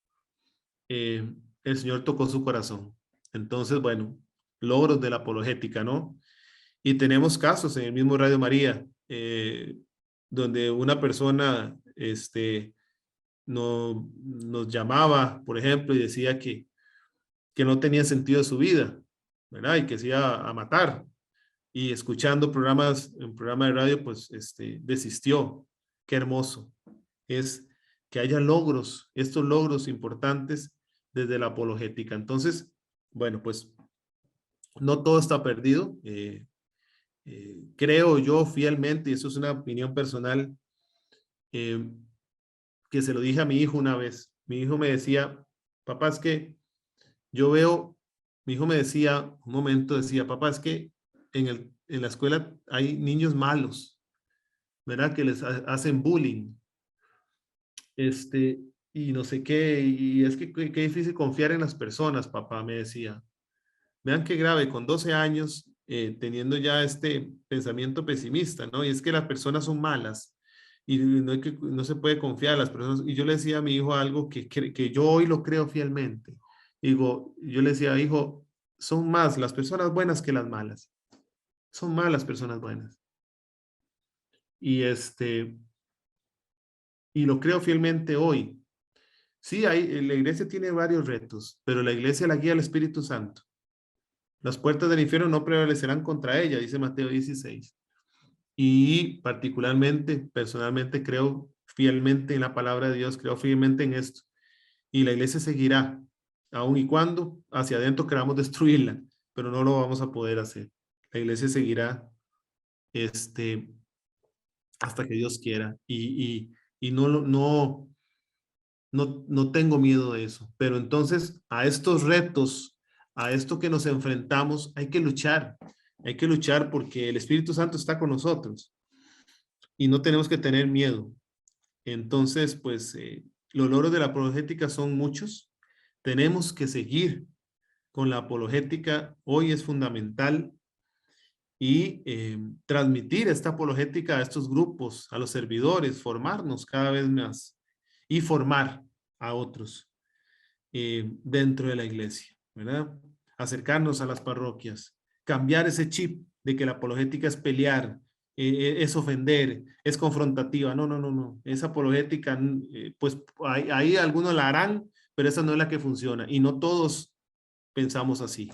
el Señor tocó su corazón. Entonces, bueno, logros de la apologética, ¿no? Y tenemos casos en el mismo Radio María, donde una persona nos llamaba, por ejemplo, y decía que no tenía sentido su vida, ¿verdad? Y que se iba a matar. Y escuchando un programa de radio, pues desistió. Qué hermoso es que haya logros, estos logros importantes desde la apologética. Entonces, bueno, pues no todo está perdido. Creo yo fielmente, y eso es una opinión personal, que se lo dije a mi hijo una vez. Mi hijo me decía, papá, es que yo veo, mi hijo me decía, un momento decía, papá, es que en la escuela hay niños malos, ¿verdad? Que les hacen bullying. Y no sé qué, y es que qué difícil confiar en las personas, papá, me decía. Vean qué grave, con 12 años, teniendo ya este pensamiento pesimista, ¿no? Y es que las personas son malas y no se puede confiar en las personas. Y yo le decía a mi hijo algo que yo hoy lo creo fielmente. Digo, yo le decía, hijo, son más las personas buenas que las malas. Son más las personas buenas. Y y lo creo fielmente hoy. Sí, la iglesia tiene varios retos, pero la iglesia la guía al Espíritu Santo. Las puertas del infierno no prevalecerán contra ella, dice Mateo 16. Y particularmente, personalmente, creo fielmente en la palabra de Dios, creo fielmente en esto. Y la iglesia seguirá, aun y cuando hacia adentro queramos destruirla, pero no lo vamos a poder hacer. La iglesia seguirá hasta que Dios quiera. Y no tengo miedo de eso. Pero entonces, a estos retos, a esto que nos enfrentamos, hay que luchar. Hay que luchar porque el Espíritu Santo está con nosotros y no tenemos que tener miedo. Entonces, pues, los logros de la apologética son muchos. Tenemos que seguir con la apologética. Hoy es fundamental y transmitir esta apologética a estos grupos, a los servidores, formarnos cada vez más y formar a otros dentro de la iglesia, ¿verdad? Acercarnos a las parroquias, cambiar ese chip de que la apologética es pelear, es ofender, es confrontativa. No, no, no, no. Esa apologética, pues ahí algunos la harán, pero esa no es la que funciona y no todos pensamos así.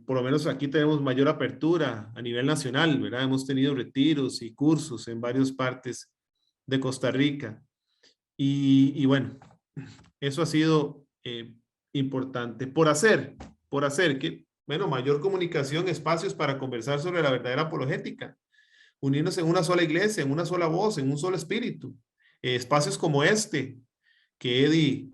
Por lo menos aquí tenemos mayor apertura a nivel nacional, ¿verdad? Hemos tenido retiros y cursos en varias partes de Costa Rica. Y bueno, eso ha sido importante. Por hacer que, bueno, mayor comunicación, espacios para conversar sobre la verdadera apologética, unirnos en una sola iglesia, en una sola voz, en un solo espíritu. Espacios como este, que Eddie,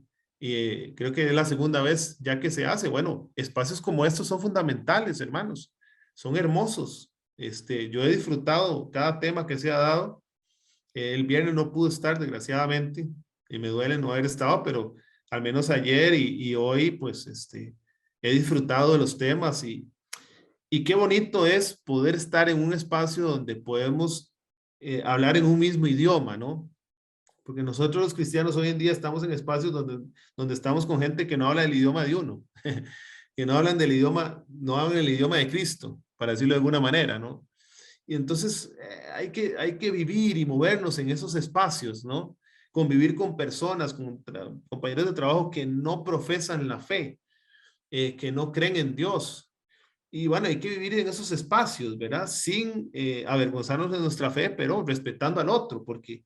creo que es la segunda vez ya que se hace. Bueno, espacios como estos son fundamentales, hermanos. Son hermosos. Yo he disfrutado cada tema que se ha dado. El viernes no pude estar, desgraciadamente. y me duele no haber estado, pero al menos ayer y hoy, pues, he disfrutado de los temas y qué bonito es poder estar en un espacio donde podemos hablar en un mismo idioma, ¿no? Porque nosotros los cristianos hoy en día estamos en espacios donde estamos con gente que no habla el idioma de uno, que no hablan del idioma, no hablan el idioma de Cristo, para decirlo de alguna manera, ¿no? Y entonces hay que vivir y movernos en esos espacios, ¿no? Convivir con personas, con compañeros de trabajo que no profesan la fe, que no creen en Dios. Y bueno, hay que vivir en esos espacios, ¿verdad? Sin avergonzarnos de nuestra fe, pero respetando al otro, porque,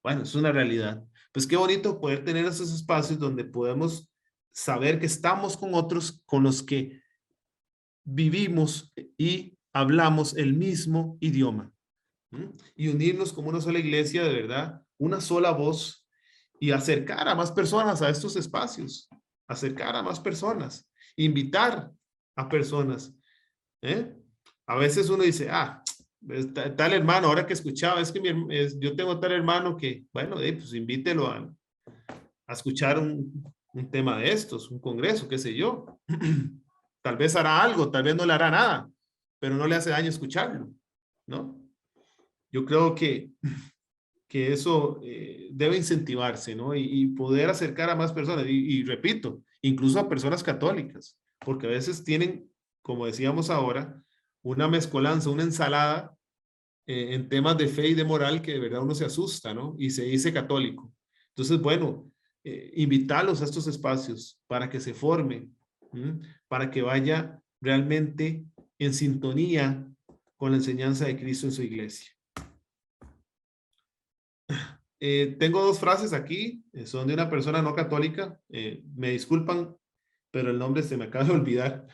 bueno, es una realidad. Pues qué bonito poder tener esos espacios donde podemos saber que estamos con otros con los que vivimos y hablamos el mismo idioma. Y unirnos como una sola iglesia, de verdad, una sola voz y acercar a más personas a estos espacios, acercar a más personas, invitar a personas. ¿Eh? A veces uno dice, tal hermano, ahora que escuchaba, es que yo tengo tal hermano que, bueno, pues invítelo a escuchar un tema de estos, un congreso, qué sé yo. Tal vez hará algo, tal vez no le hará nada, pero no le hace daño escucharlo, ¿no? Yo creo que eso debe incentivarse, ¿no? Y poder acercar a más personas. Y repito, incluso a personas católicas, porque a veces tienen, como decíamos ahora, una mezcolanza, una ensalada en temas de fe y de moral que de verdad uno se asusta, ¿no? Y se dice católico. Entonces, bueno, invitarlos a estos espacios para que se formen, para que vaya realmente en sintonía con la enseñanza de Cristo en su iglesia. Tengo dos frases aquí, son de una persona no católica, me disculpan, pero el nombre se me acaba de olvidar,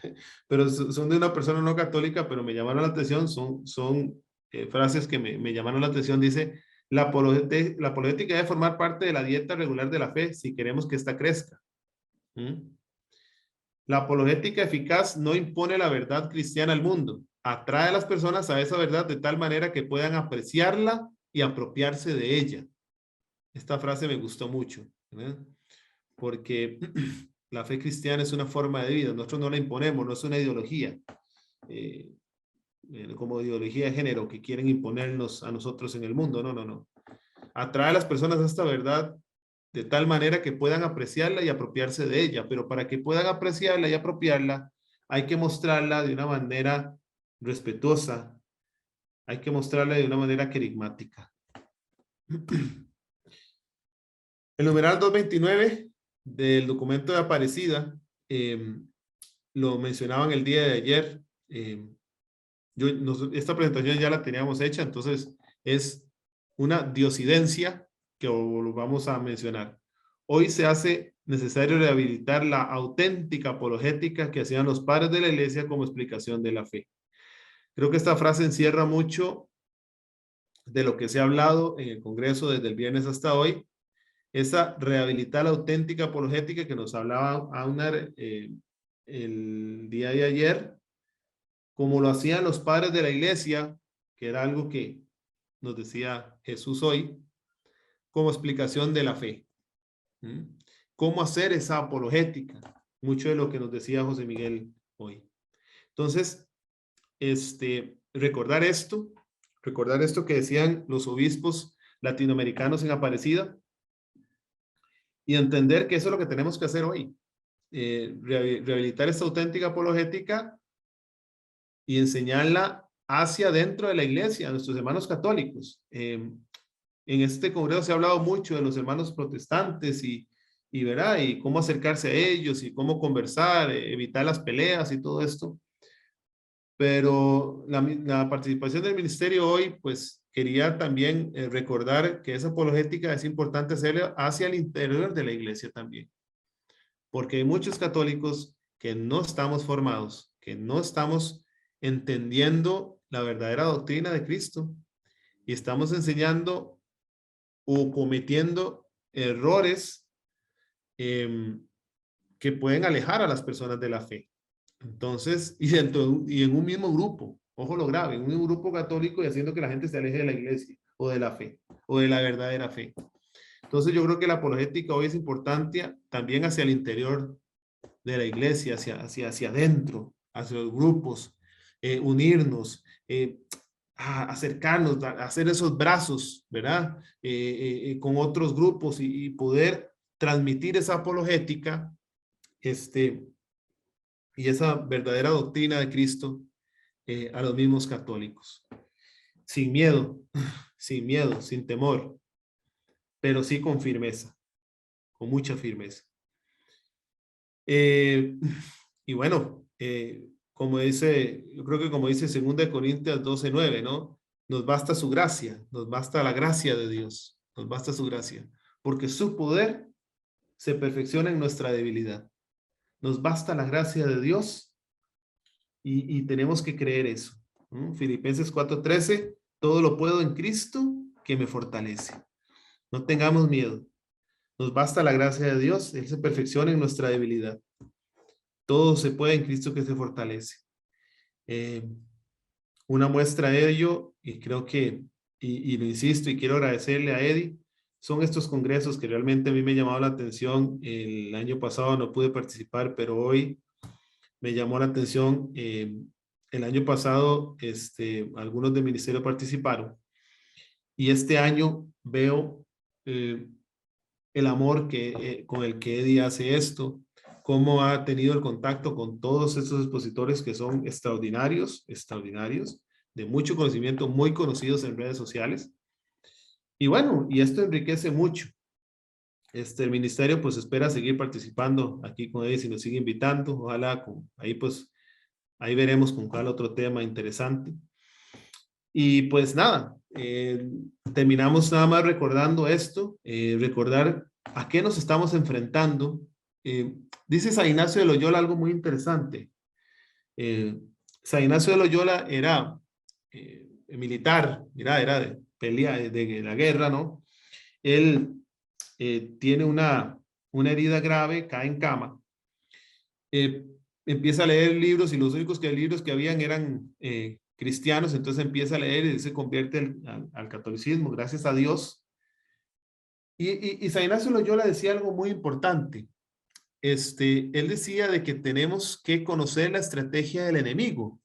pero son de una persona no católica, pero me llamaron la atención, son frases que me llamaron la atención, dice, la apologética debe formar parte de la dieta regular de la fe si queremos que ésta crezca. La apologética eficaz no impone la verdad cristiana al mundo, atrae a las personas a esa verdad de tal manera que puedan apreciarla y apropiarse de ella. Esta frase me gustó mucho, ¿verdad? Porque la fe cristiana es una forma de vida, nosotros no la imponemos, no es una ideología, como ideología de género que quieren imponernos a nosotros en el mundo, no, no, no. Atrae a las personas a esta verdad de tal manera que puedan apreciarla y apropiarse de ella, pero para que puedan apreciarla y apropiarla, hay que mostrarla de una manera respetuosa, hay que mostrarla de una manera querigmática. El numeral 229 del documento de Aparecida, lo mencionaban el día de ayer. Esta presentación ya la teníamos hecha, entonces es una diosidencia que lo vamos a mencionar. Hoy se hace necesario rehabilitar la auténtica apologética que hacían los padres de la iglesia como explicación de la fe. Creo que esta frase encierra mucho de lo que se ha hablado en el Congreso desde el viernes hasta hoy. Esa rehabilitar la auténtica apologética que nos hablaba Aunar el día de ayer, como lo hacían los padres de la iglesia, que era algo que nos decía Jesús hoy, como explicación de la fe. ¿Cómo hacer esa apologética? Mucho de lo que nos decía José Miguel hoy. Entonces, recordar esto que decían los obispos latinoamericanos en Aparecida, y entender que eso es lo que tenemos que hacer hoy. Rehabilitar esta auténtica apologética y enseñarla hacia dentro de la iglesia, a nuestros hermanos católicos. En este congreso se ha hablado mucho de los hermanos protestantes ¿verdad? Y cómo acercarse a ellos y cómo conversar, evitar las peleas y todo esto. Pero la participación del ministerio hoy, pues quería también recordar que esa apologética es importante hacerla hacia el interior de la iglesia también. Porque hay muchos católicos que no estamos formados, que no estamos entendiendo la verdadera doctrina de Cristo y estamos enseñando o cometiendo errores que pueden alejar a las personas de la fe. Entonces, y en un mismo grupo, ojo lo grave, en un mismo grupo católico y haciendo que la gente se aleje de la iglesia o de la fe o de la verdadera fe. Entonces yo creo que la apologética hoy es importante también hacia el interior de la iglesia, hacia adentro, hacia los grupos, unirnos, acercarnos, hacer esos brazos, ¿verdad? Con otros grupos y poder transmitir esa apologética, y esa verdadera doctrina de Cristo a los mismos católicos. Sin miedo, sin temor, pero sí con firmeza, con mucha firmeza. Y bueno, como dice, yo creo que como dice 2 Corintios 12:9, ¿no? Nos basta su gracia, nos basta la gracia de Dios, nos basta su gracia, porque su poder se perfecciona en nuestra debilidad. Nos basta la gracia de Dios y tenemos que creer eso. Filipenses 4:13, todo lo puedo en Cristo que me fortalece. No tengamos miedo. Nos basta la gracia de Dios, Él se perfecciona en nuestra debilidad. Todo se puede en Cristo que se fortalece. Una muestra de ello, y creo que, y lo insisto, y quiero agradecerle a Eddie, son estos congresos que realmente a mí me llamaron la atención. El año pasado no pude participar, pero hoy me llamó la atención. El año pasado, algunos del ministerio participaron, y este año veo el amor con el que Eddie hace esto, cómo ha tenido el contacto con todos estos expositores que son extraordinarios, de mucho conocimiento, muy conocidos en redes sociales. Y bueno, y esto enriquece mucho. El ministerio pues espera seguir participando aquí con Eddie, si nos sigue invitando, ojalá ahí veremos con cuál otro tema interesante. Y pues nada, terminamos nada más recordando esto, recordar a qué nos estamos enfrentando. Dice San Ignacio de Loyola algo muy interesante. San Ignacio de Loyola era militar, era de pelea, de la guerra, ¿no? Él tiene una herida grave, cae en cama, empieza a leer libros y los únicos libros que habían eran cristianos, entonces empieza a leer y se convierte al catolicismo, gracias a Dios. Y San Ignacio Loyola decía algo muy importante. Él decía de que tenemos que conocer la estrategia del enemigo.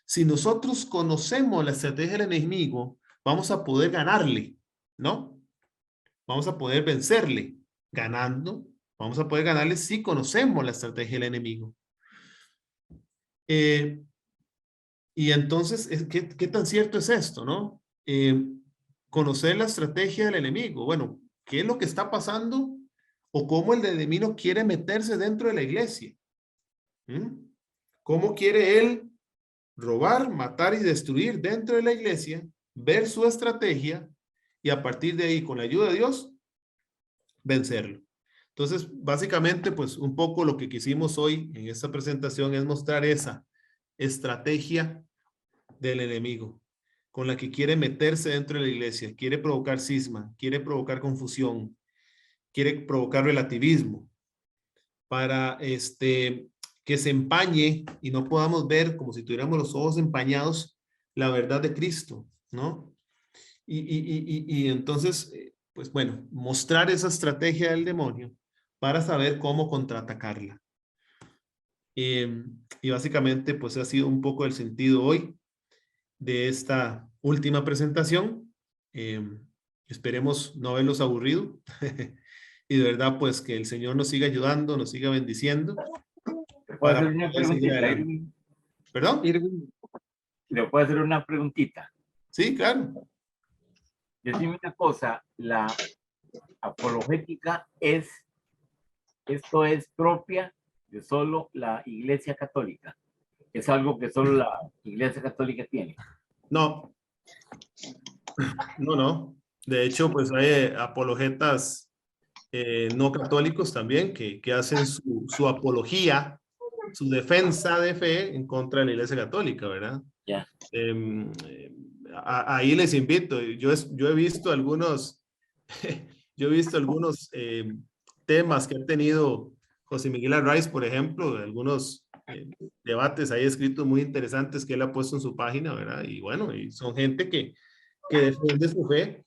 Si nosotros conocemos la estrategia del enemigo, vamos a poder ganarle, ¿no? Vamos a poder vencerle. Ganando, vamos a poder ganarle si conocemos la estrategia del enemigo. Y entonces, ¿qué tan cierto es esto, no? Conocer la estrategia del enemigo. Bueno, ¿qué es lo que está pasando? O cómo el enemigo quiere meterse dentro de la iglesia. ¿Cómo quiere él robar, matar y destruir dentro de la iglesia? Ver su estrategia y a partir de ahí, con la ayuda de Dios, vencerlo. Entonces, básicamente, pues un poco lo que quisimos hoy en esta presentación es mostrar esa estrategia del enemigo con la que quiere meterse dentro de la iglesia, quiere provocar cisma, quiere provocar confusión, quiere provocar relativismo para que se empañe y no podamos ver como si tuviéramos los ojos empañados la verdad de Cristo, ¿no? Y entonces, pues bueno, mostrar esa estrategia del demonio para saber cómo contraatacarla. Y básicamente, pues ha sido un poco el sentido hoy de esta última presentación. Esperemos no haberlos aburrido. Y de verdad, pues que el Señor nos siga ayudando, nos siga bendiciendo. ¿Puedo hacer una preguntita, Irwin? ¿Perdón? Irwin, ¿le puedo hacer una preguntita? Sí, claro. Decime una cosa, la apologética esto es propia de solo la Iglesia Católica. Es algo que solo la Iglesia Católica tiene. No. No. De hecho, pues hay apologetas no católicos también que hacen su apología, su defensa de fe en contra de la Iglesia Católica, ¿verdad? Ya. Ahí les invito. Yo he visto algunos temas que ha tenido José Miguel Arraiz, por ejemplo, algunos debates ahí escritos muy interesantes que él ha puesto en su página, ¿verdad? Y bueno, y son gente que defiende su fe.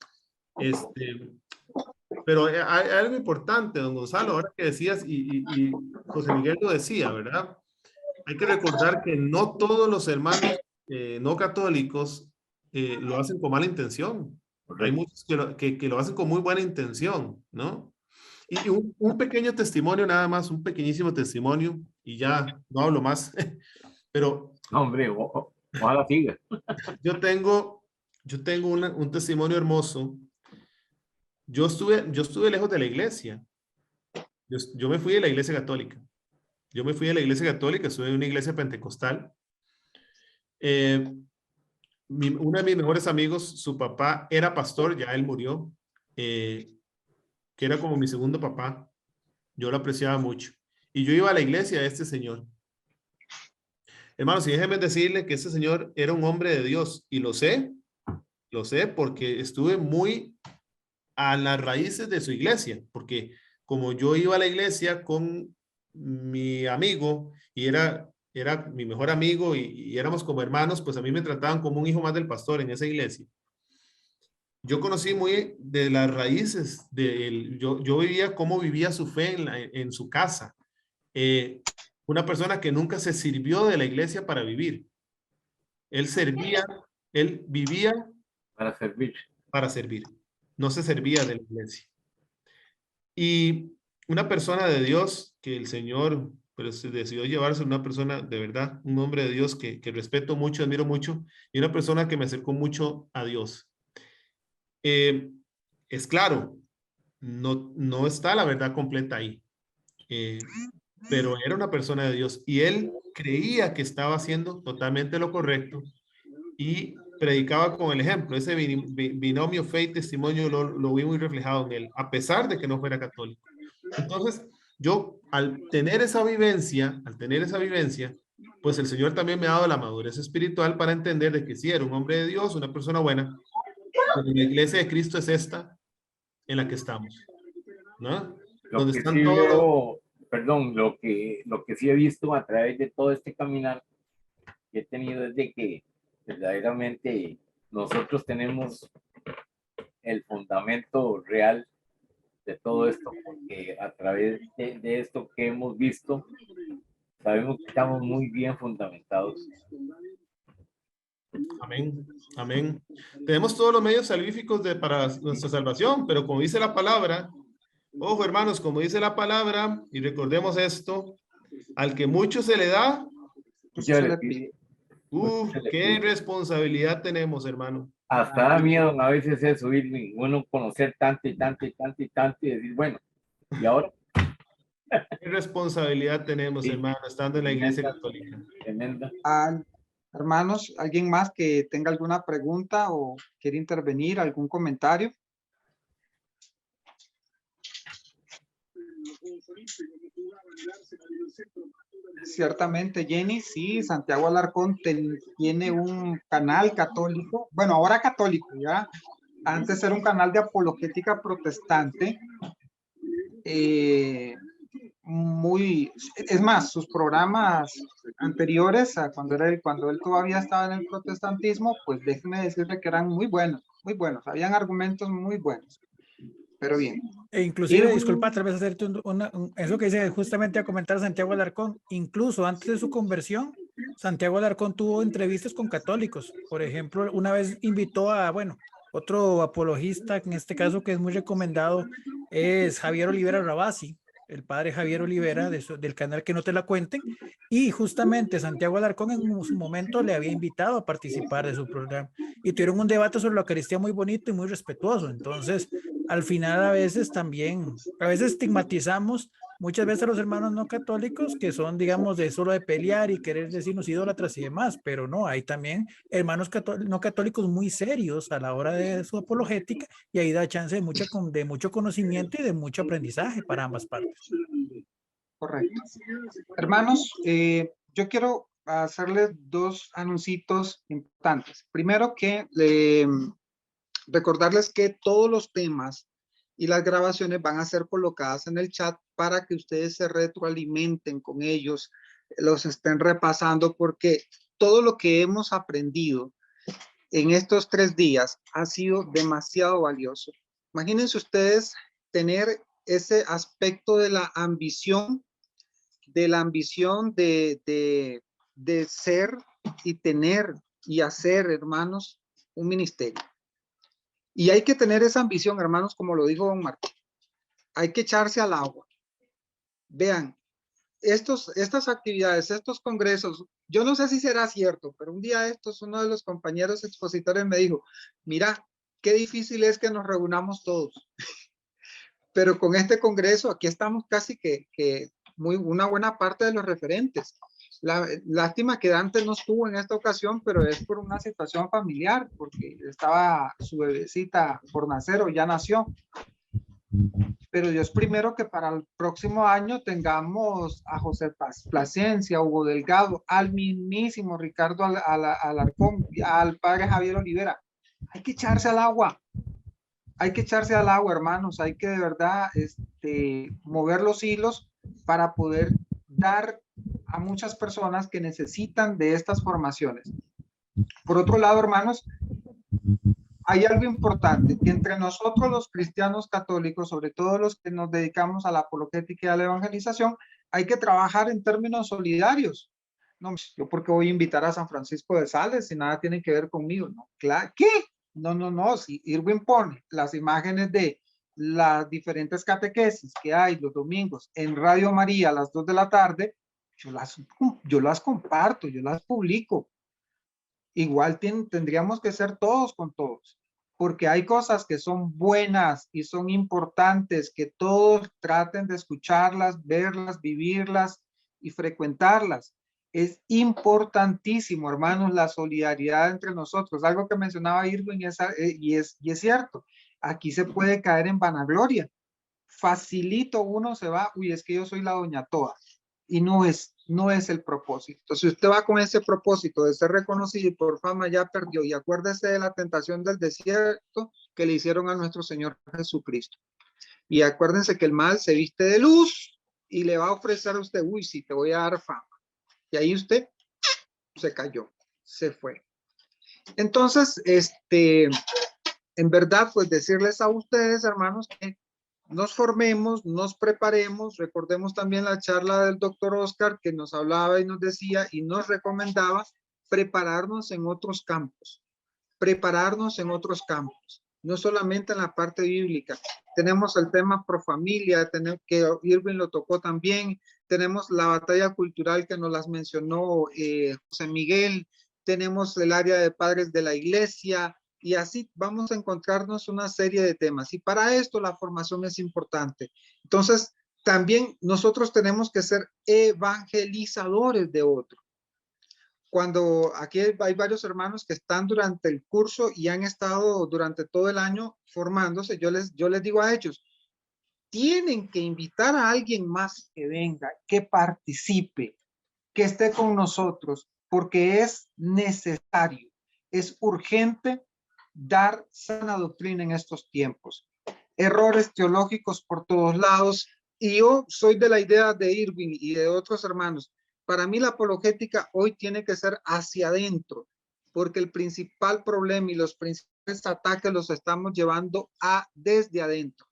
Pero hay algo importante, don Gonzalo, ahora que decías, y José Miguel lo decía, ¿verdad? Hay que recordar que no todos los hermanos no católicos lo hacen con mala intención. Hay muchos que lo hacen con muy buena intención, ¿no? Y un pequeño testimonio nada más, un pequeñísimo testimonio, y ya no hablo más, pero Hombre, ojalá siga. yo tengo un testimonio hermoso. Yo estuve lejos de la iglesia. Yo me fui de la iglesia católica. Yo me fui de la iglesia católica, estuve en una iglesia pentecostal. Uno de mis mejores amigos, su papá era pastor, ya él murió, que era como mi segundo papá. Yo lo apreciaba mucho. Y yo iba a la iglesia de este señor. Hermanos, y déjenme decirle que este señor era un hombre de Dios. Y lo sé porque estuve muy a las raíces de su iglesia. Porque como yo iba a la iglesia con mi amigo y era mi mejor amigo y éramos como hermanos, pues a mí me trataban como un hijo más del pastor en esa iglesia. Yo conocí muy de las raíces de él. Yo vivía cómo vivía su fe en su casa. Una persona que nunca se sirvió de la iglesia para vivir. Él servía, él vivía Para servir. para servir. No se servía de la iglesia. Y una persona de Dios que el Señor pues, decidió llevarse, una persona de verdad, un hombre de Dios que respeto mucho, admiro mucho, y una persona que me acercó mucho a Dios. Es claro, no está la verdad completa ahí, pero era una persona de Dios y él creía que estaba haciendo totalmente lo correcto y predicaba con el ejemplo. Ese binomio fe y testimonio lo vi muy reflejado en él, a pesar de que no fuera católico. Entonces, yo al tener esa vivencia, pues el Señor también me ha dado la madurez espiritual para entender de que sí, era un hombre de Dios, una persona buena, pero la iglesia de Cristo es esta en la que estamos, ¿no? Lo Donde que están sí todos. veo, perdón, lo que sí he visto a través de todo este caminar que he tenido es de que verdaderamente nosotros tenemos el fundamento real de todo esto, porque a través de esto que hemos visto, sabemos que estamos muy bien fundamentados. Amén, amén. Tenemos todos los medios salvíficos para nuestra salvación, pero como dice la palabra, ojo hermanos, como dice la palabra, y recordemos esto, al que mucho se le da, Yo le pido, qué responsabilidad tenemos, hermano. hasta da miedo a veces eso, ir uno conocer tanto y tanto y tanto y tanto y decir, bueno, ¿y ahora? Qué responsabilidad tenemos, Sí, hermano, estando en la iglesia católica. Tremenda. Hermanos, ¿alguien más que tenga alguna pregunta o quiere intervenir, algún comentario? Ciertamente, Jenny, sí, Santiago Alarcón tiene un canal católico, bueno, ahora católico, ya. Antes era un canal de apologética protestante. Es más, sus programas anteriores a cuando él todavía estaba en el protestantismo, pues déjeme decirle que eran muy buenos, habían argumentos muy buenos, pero bien. E inclusive, disculpa, tal vez hacerte eso que dice justamente a comentar Santiago Alarcón, incluso antes de su conversión, Santiago Alarcón tuvo entrevistas con católicos. Por ejemplo, una vez invitó a, bueno, otro apologista, en este caso que es muy recomendado, es Javier Olivera Rabasi, el padre Javier Olivera del canal Que No Te La Cuenten, y justamente Santiago Alarcón en su momento le había invitado a participar de su programa y tuvieron un debate sobre la Eucaristía muy bonito y muy respetuoso. Entonces, al final a veces estigmatizamos muchas veces a los hermanos no católicos que son, digamos, de solo de pelear y querer decirnos idólatras y demás, pero no, hay también hermanos no católicos muy serios a la hora de su apologética y ahí da chance de mucho conocimiento y de mucho aprendizaje para ambas partes. Correcto. Hermanos, yo quiero hacerles dos anuncios importantes. Primero que recordarles que todos los temas y las grabaciones van a ser colocadas en el chat para que ustedes se retroalimenten con ellos, los estén repasando, porque todo lo que hemos aprendido en estos 3 días ha sido demasiado valioso. Imagínense ustedes tener ese aspecto de la ambición, de ser y tener y hacer, hermanos, un ministerio. Y hay que tener esa ambición, hermanos, como lo dijo don Marco. Hay que echarse al agua. Vean, estas actividades, estos congresos, yo no sé si será cierto, pero un día uno de los compañeros expositores me dijo, mira, qué difícil es que nos reunamos todos. Pero con este congreso, aquí estamos casi que una buena parte de los referentes. Lástima que Dante no estuvo en esta ocasión, pero es por una situación familiar, porque estaba su bebecita por nacer o ya nació. Pero Dios primero que para el próximo año tengamos a José Plasencia, Hugo Delgado, al mismísimo Ricardo Alarcón, al padre Javier Olivera. Hay que echarse al agua. Hay que echarse al agua, hermanos. Hay que de verdad mover los hilos para poder dar a muchas personas que necesitan de estas formaciones. Por otro lado, hermanos, hay algo importante, que entre nosotros los cristianos católicos, sobre todo los que nos dedicamos a la apologética y a la evangelización, hay que trabajar en términos solidarios. No, yo porque voy a invitar a San Francisco de Sales si nada tiene que ver conmigo. No, claro, ¿qué? No, si Irwin pone las imágenes de las diferentes catequesis que hay los domingos en Radio María a las 2 de la tarde, yo las comparto, yo las publico. Igual tendríamos que ser todos con todos, porque hay cosas que son buenas y son importantes, que todos traten de escucharlas, verlas, vivirlas y frecuentarlas. Es importantísimo, hermanos, la solidaridad entre nosotros, algo que mencionaba Irwin y es cierto. Aquí se puede caer en vanagloria. Facilito uno se va, uy, es que yo soy la doña toda. Y no es el propósito. Entonces, si usted va con ese propósito de ser reconocido y por fama ya perdió, y acuérdese de la tentación del desierto que le hicieron a nuestro Señor Jesucristo. Y acuérdense que el mal se viste de luz y le va a ofrecer a usted, uy, sí, te voy a dar fama. Y ahí usted se cayó, se fue. Entonces, en verdad, pues decirles a ustedes, hermanos, que nos formemos, nos preparemos. Recordemos también la charla del doctor Oscar que nos hablaba y nos decía y nos recomendaba prepararnos en otros campos, no solamente en la parte bíblica. Tenemos el tema pro familia, que Irwin lo tocó también. Tenemos la batalla cultural que nos las mencionó José Miguel. Tenemos el área de padres de la iglesia. Y así vamos a encontrarnos una serie de temas. Y para esto la formación es importante. Entonces, también nosotros tenemos que ser evangelizadores de otros. Cuando aquí hay varios hermanos que están durante el curso y han estado durante todo el año formándose, yo les digo a ellos, tienen que invitar a alguien más que venga, que participe, que esté con nosotros, porque es necesario, es urgente dar sana doctrina en estos tiempos. Errores teológicos por todos lados. Y yo soy de la idea de Irwin y de otros hermanos. Para mí la apologética hoy tiene que ser hacia adentro, porque el principal problema y los principales ataques los estamos llevando desde adentro.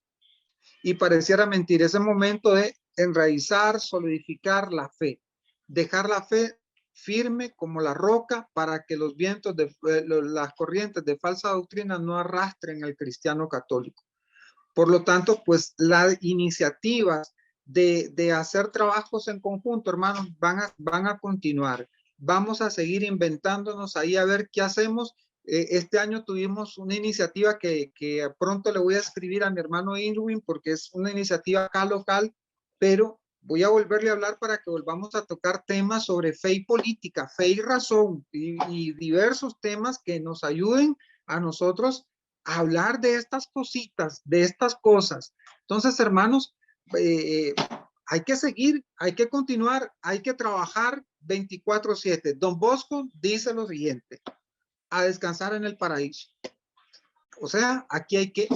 Y pareciera mentir ese momento de enraizar, solidificar la fe, dejar la fe firme como la roca para que los vientos las corrientes de falsa doctrina no arrastren al cristiano católico. Por lo tanto, pues las iniciativas de hacer trabajos en conjunto, hermanos, van a continuar. Vamos a seguir inventándonos ahí a ver qué hacemos. Este año tuvimos una iniciativa que pronto le voy a escribir a mi hermano Irwin porque es una iniciativa acá local, pero voy a volverle a hablar para que volvamos a tocar temas sobre fe y política, fe y razón y diversos temas que nos ayuden a nosotros a hablar de estas cositas, de estas cosas. Entonces, hermanos, hay que seguir, hay que continuar, hay que trabajar 24/7. Don Bosco dice lo siguiente, a descansar en el paraíso. O sea, aquí hay que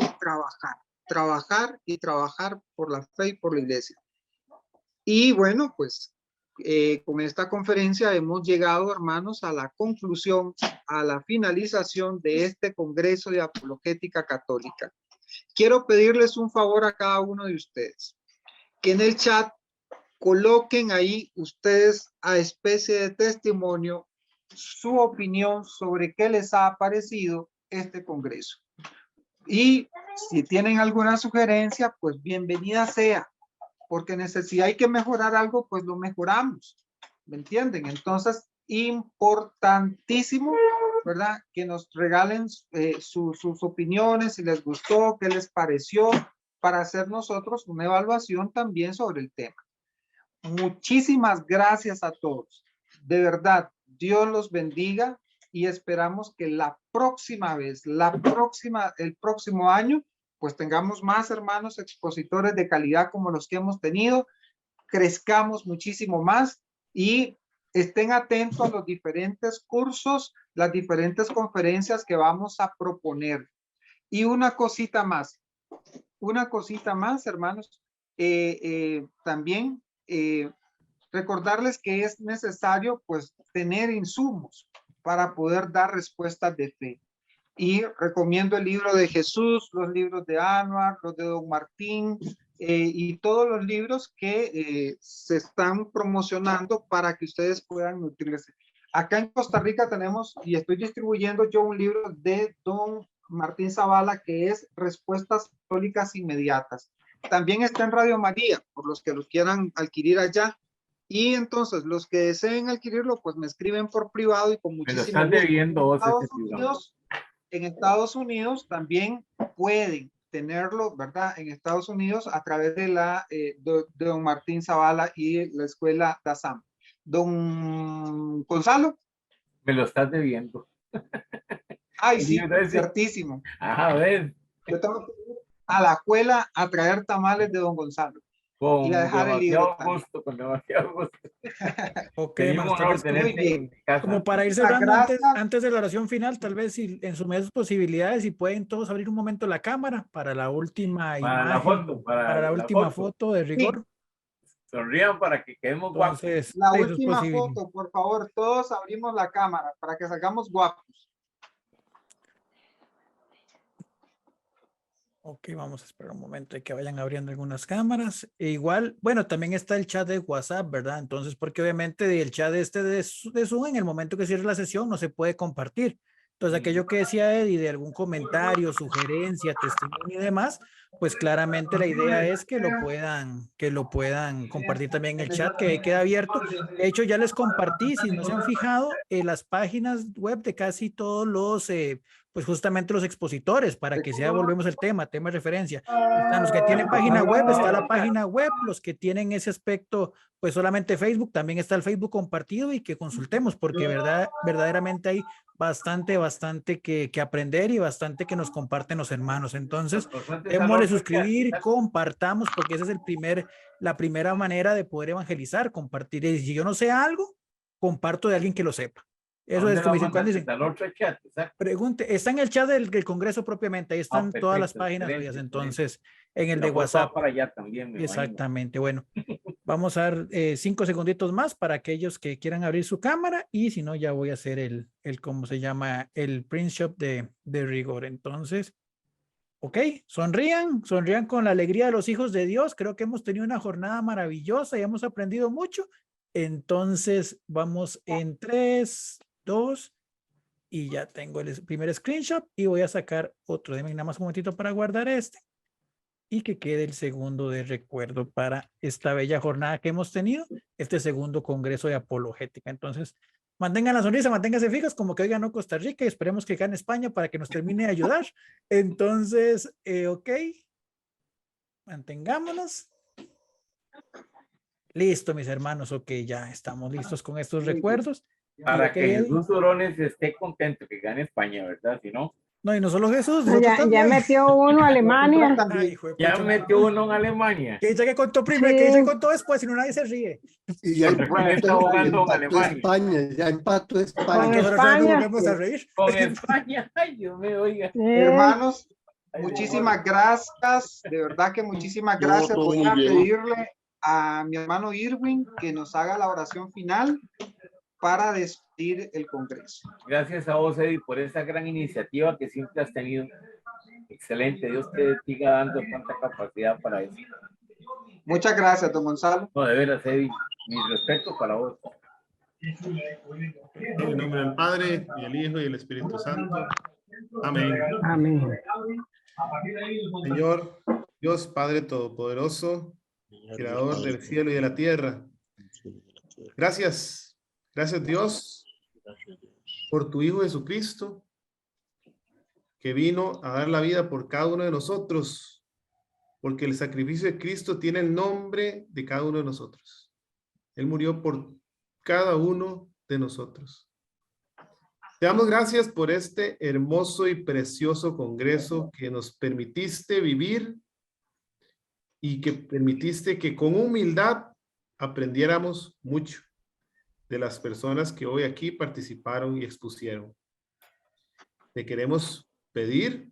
trabajar y trabajar por la fe y por la iglesia. Y bueno, pues con esta conferencia hemos llegado, hermanos, a la conclusión, a la finalización de este Congreso de Apologética Católica. Quiero pedirles un favor a cada uno de ustedes, que en el chat coloquen ahí ustedes a especie de testimonio su opinión sobre qué les ha parecido este congreso. Y si tienen alguna sugerencia, pues bienvenida sea, porque si hay que mejorar algo, pues lo mejoramos, ¿me entienden? Entonces, importantísimo, ¿verdad? Que nos regalen sus opiniones, si les gustó, qué les pareció, para hacer nosotros una evaluación también sobre el tema. Muchísimas gracias a todos. De verdad, Dios los bendiga y esperamos que la próxima vez, el próximo año, pues tengamos más hermanos expositores de calidad como los que hemos tenido, crezcamos muchísimo más y estén atentos a los diferentes cursos, las diferentes conferencias que vamos a proponer. Y una cosita más, hermanos, también recordarles que es necesario pues tener insumos para poder dar respuestas de fe. Y recomiendo el libro de Jesús, los libros de Anuar, los de Don Martín y todos los libros que se están promocionando para que ustedes puedan nutrirse. Acá en Costa Rica tenemos y estoy distribuyendo yo un libro de Don Martín Zavala que es Respuestas Católicas Inmediatas. También está en Radio María, por los que los quieran adquirir allá. Y entonces, los que deseen adquirirlo, pues me escriben por privado y con muchísimo gusto. En Estados Unidos también pueden tenerlo, ¿verdad? En Estados Unidos a través de de Don Martín Zavala y la escuela DASAM. Don Gonzalo. Me lo estás debiendo. Ay, sí, ciertísimo. A ver. Yo tengo que ir a la escuela a traer tamales de Don Gonzalo. Con y a dejar el libro. Con demasiado gusto. Ok, como para ir cerrando antes de la oración final, tal vez si en sus medios posibilidades, si pueden todos abrir un momento la cámara para la última imagen, para la última foto de rigor. Sí. Sonrían para que quedemos guapos. La última foto, por favor, todos abrimos la cámara para que salgamos guapos. Ok, vamos a esperar un momento y que vayan abriendo algunas cámaras. E igual, bueno, también está el chat de WhatsApp, ¿verdad? Entonces, porque obviamente el chat de Zoom, en el momento que cierre la sesión, no se puede compartir. Entonces, aquello que decía Eddie de algún comentario, sugerencia, testimonio y demás, pues claramente la idea es que lo puedan compartir también en el chat que queda abierto. De hecho, ya les compartí, si no se han fijado, en las páginas web de casi todos los pues justamente los expositores, para que sea, volvemos al tema de referencia. Están los que tienen página web, está la página web, los que tienen ese aspecto, pues solamente Facebook, también está el Facebook compartido y que consultemos, porque verdaderamente hay bastante que aprender y bastante que nos comparten los hermanos. Entonces, démosle suscribir, compartamos, porque esa es la primera manera de poder evangelizar, compartir. Y si yo no sé algo, comparto de alguien que lo sepa. Eso es como dicen, cuando dicen, pregunte, está en el chat del Congreso propiamente, ahí están todas las páginas, entonces en el de WhatsApp. Para allá también, exactamente, bueno, vamos a dar 5 segunditos más para aquellos que quieran abrir su cámara y si no ya voy a hacer el ¿cómo se llama? El print shop de rigor. Entonces, ok, sonrían con la alegría de los hijos de Dios. Creo que hemos tenido una jornada maravillosa y hemos aprendido mucho. Entonces vamos en 3, 2 y ya tengo el primer screenshot y voy a sacar otro. Denme nada más un momentito para guardar este y que quede el segundo de recuerdo para esta bella jornada que hemos tenido, este segundo congreso de apologética. Entonces, mantengan la sonrisa, manténganse fijas como que hoy ganó Costa Rica y esperemos que gane España para que nos termine de ayudar. Entonces, ok, mantengámonos. Listo, mis hermanos, ok, ya estamos listos con estos recuerdos. Para que Jesús Orones esté contento que gane España, ¿verdad? Si no. No, y no solo Jesús. Ya metió uno a Alemania. Ya metió uno en Alemania. Que dice que contó primero, que dice que contó después, si no nadie se ríe. Y ya empató España, ya empató España. Volvemos a reír. Con España, ay Dios mío, oiga. Hermanos, muchísimas gracias, de verdad que muchísimas gracias. Voy a pedirle a mi hermano Irwin que nos haga la oración final para despedir el Congreso. Gracias a vos, Eddie, por esa gran iniciativa que siempre has tenido Excelente, Dios te siga dando tanta capacidad para eso. Muchas gracias, don Gonzalo. No, de veras, Eddie, mi respeto para vos. En el nombre del Padre, y el Hijo, y el Espíritu Santo. Amén. Amén. Señor, Dios Padre Todopoderoso, Creador del cielo y de la tierra. Gracias, gracias Dios, por tu Hijo Jesucristo, que vino a dar la vida por cada uno de nosotros, porque el sacrificio de Cristo tiene el nombre de cada uno de nosotros. Él murió por cada uno de nosotros. Te damos gracias por este hermoso y precioso congreso que nos permitiste vivir y que permitiste que con humildad aprendiéramos mucho de las personas que hoy aquí participaron y expusieron. Te queremos pedir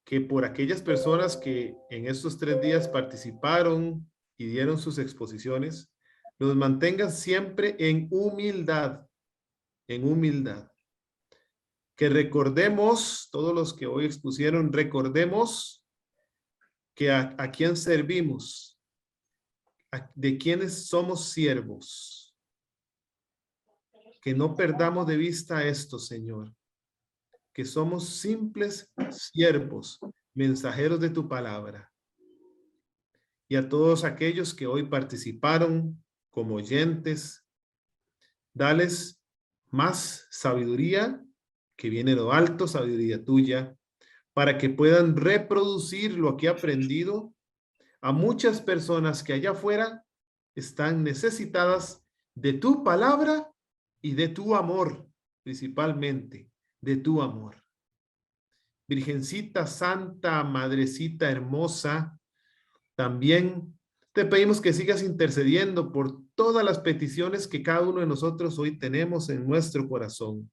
que por aquellas personas que en estos 3 días participaron y dieron sus exposiciones, los mantengan siempre en humildad, en humildad. Que recordemos, todos los que hoy expusieron, recordemos que a quién servimos, de quiénes somos siervos. Que no perdamos de vista esto, Señor. Que somos simples siervos, mensajeros de tu palabra. Y a todos aquellos que hoy participaron como oyentes, dales más sabiduría que viene de lo alto, sabiduría tuya, para que puedan reproducir lo que he aprendido a muchas personas que allá afuera están necesitadas de tu palabra y de tu amor, principalmente de tu amor. Virgencita Santa, Madrecita Hermosa, también te pedimos que sigas intercediendo por todas las peticiones que cada uno de nosotros hoy tenemos en nuestro corazón.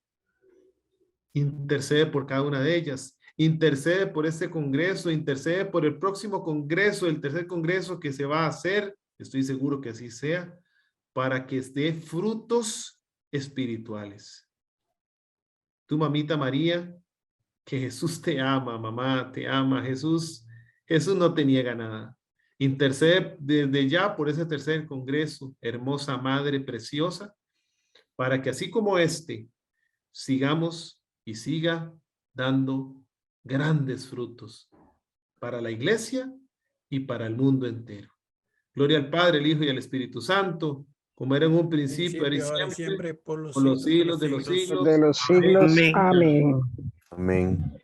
Intercede por cada una de ellas. Intercede por este congreso, intercede por el próximo congreso, el tercer congreso que se va a hacer, estoy seguro que así sea, para que dé frutos espirituales. Tu mamita María, que Jesús te ama, mamá, te ama, Jesús no te niega nada. Intercede desde ya por ese tercer congreso, hermosa madre preciosa, para que así como sigamos y siga dando grandes frutos para la iglesia y para el mundo entero. Gloria al Padre, el Hijo y al Espíritu Santo, como era en un principio, ahora y siempre, por los siglos de los siglos. De los siglos. Amén. Amén.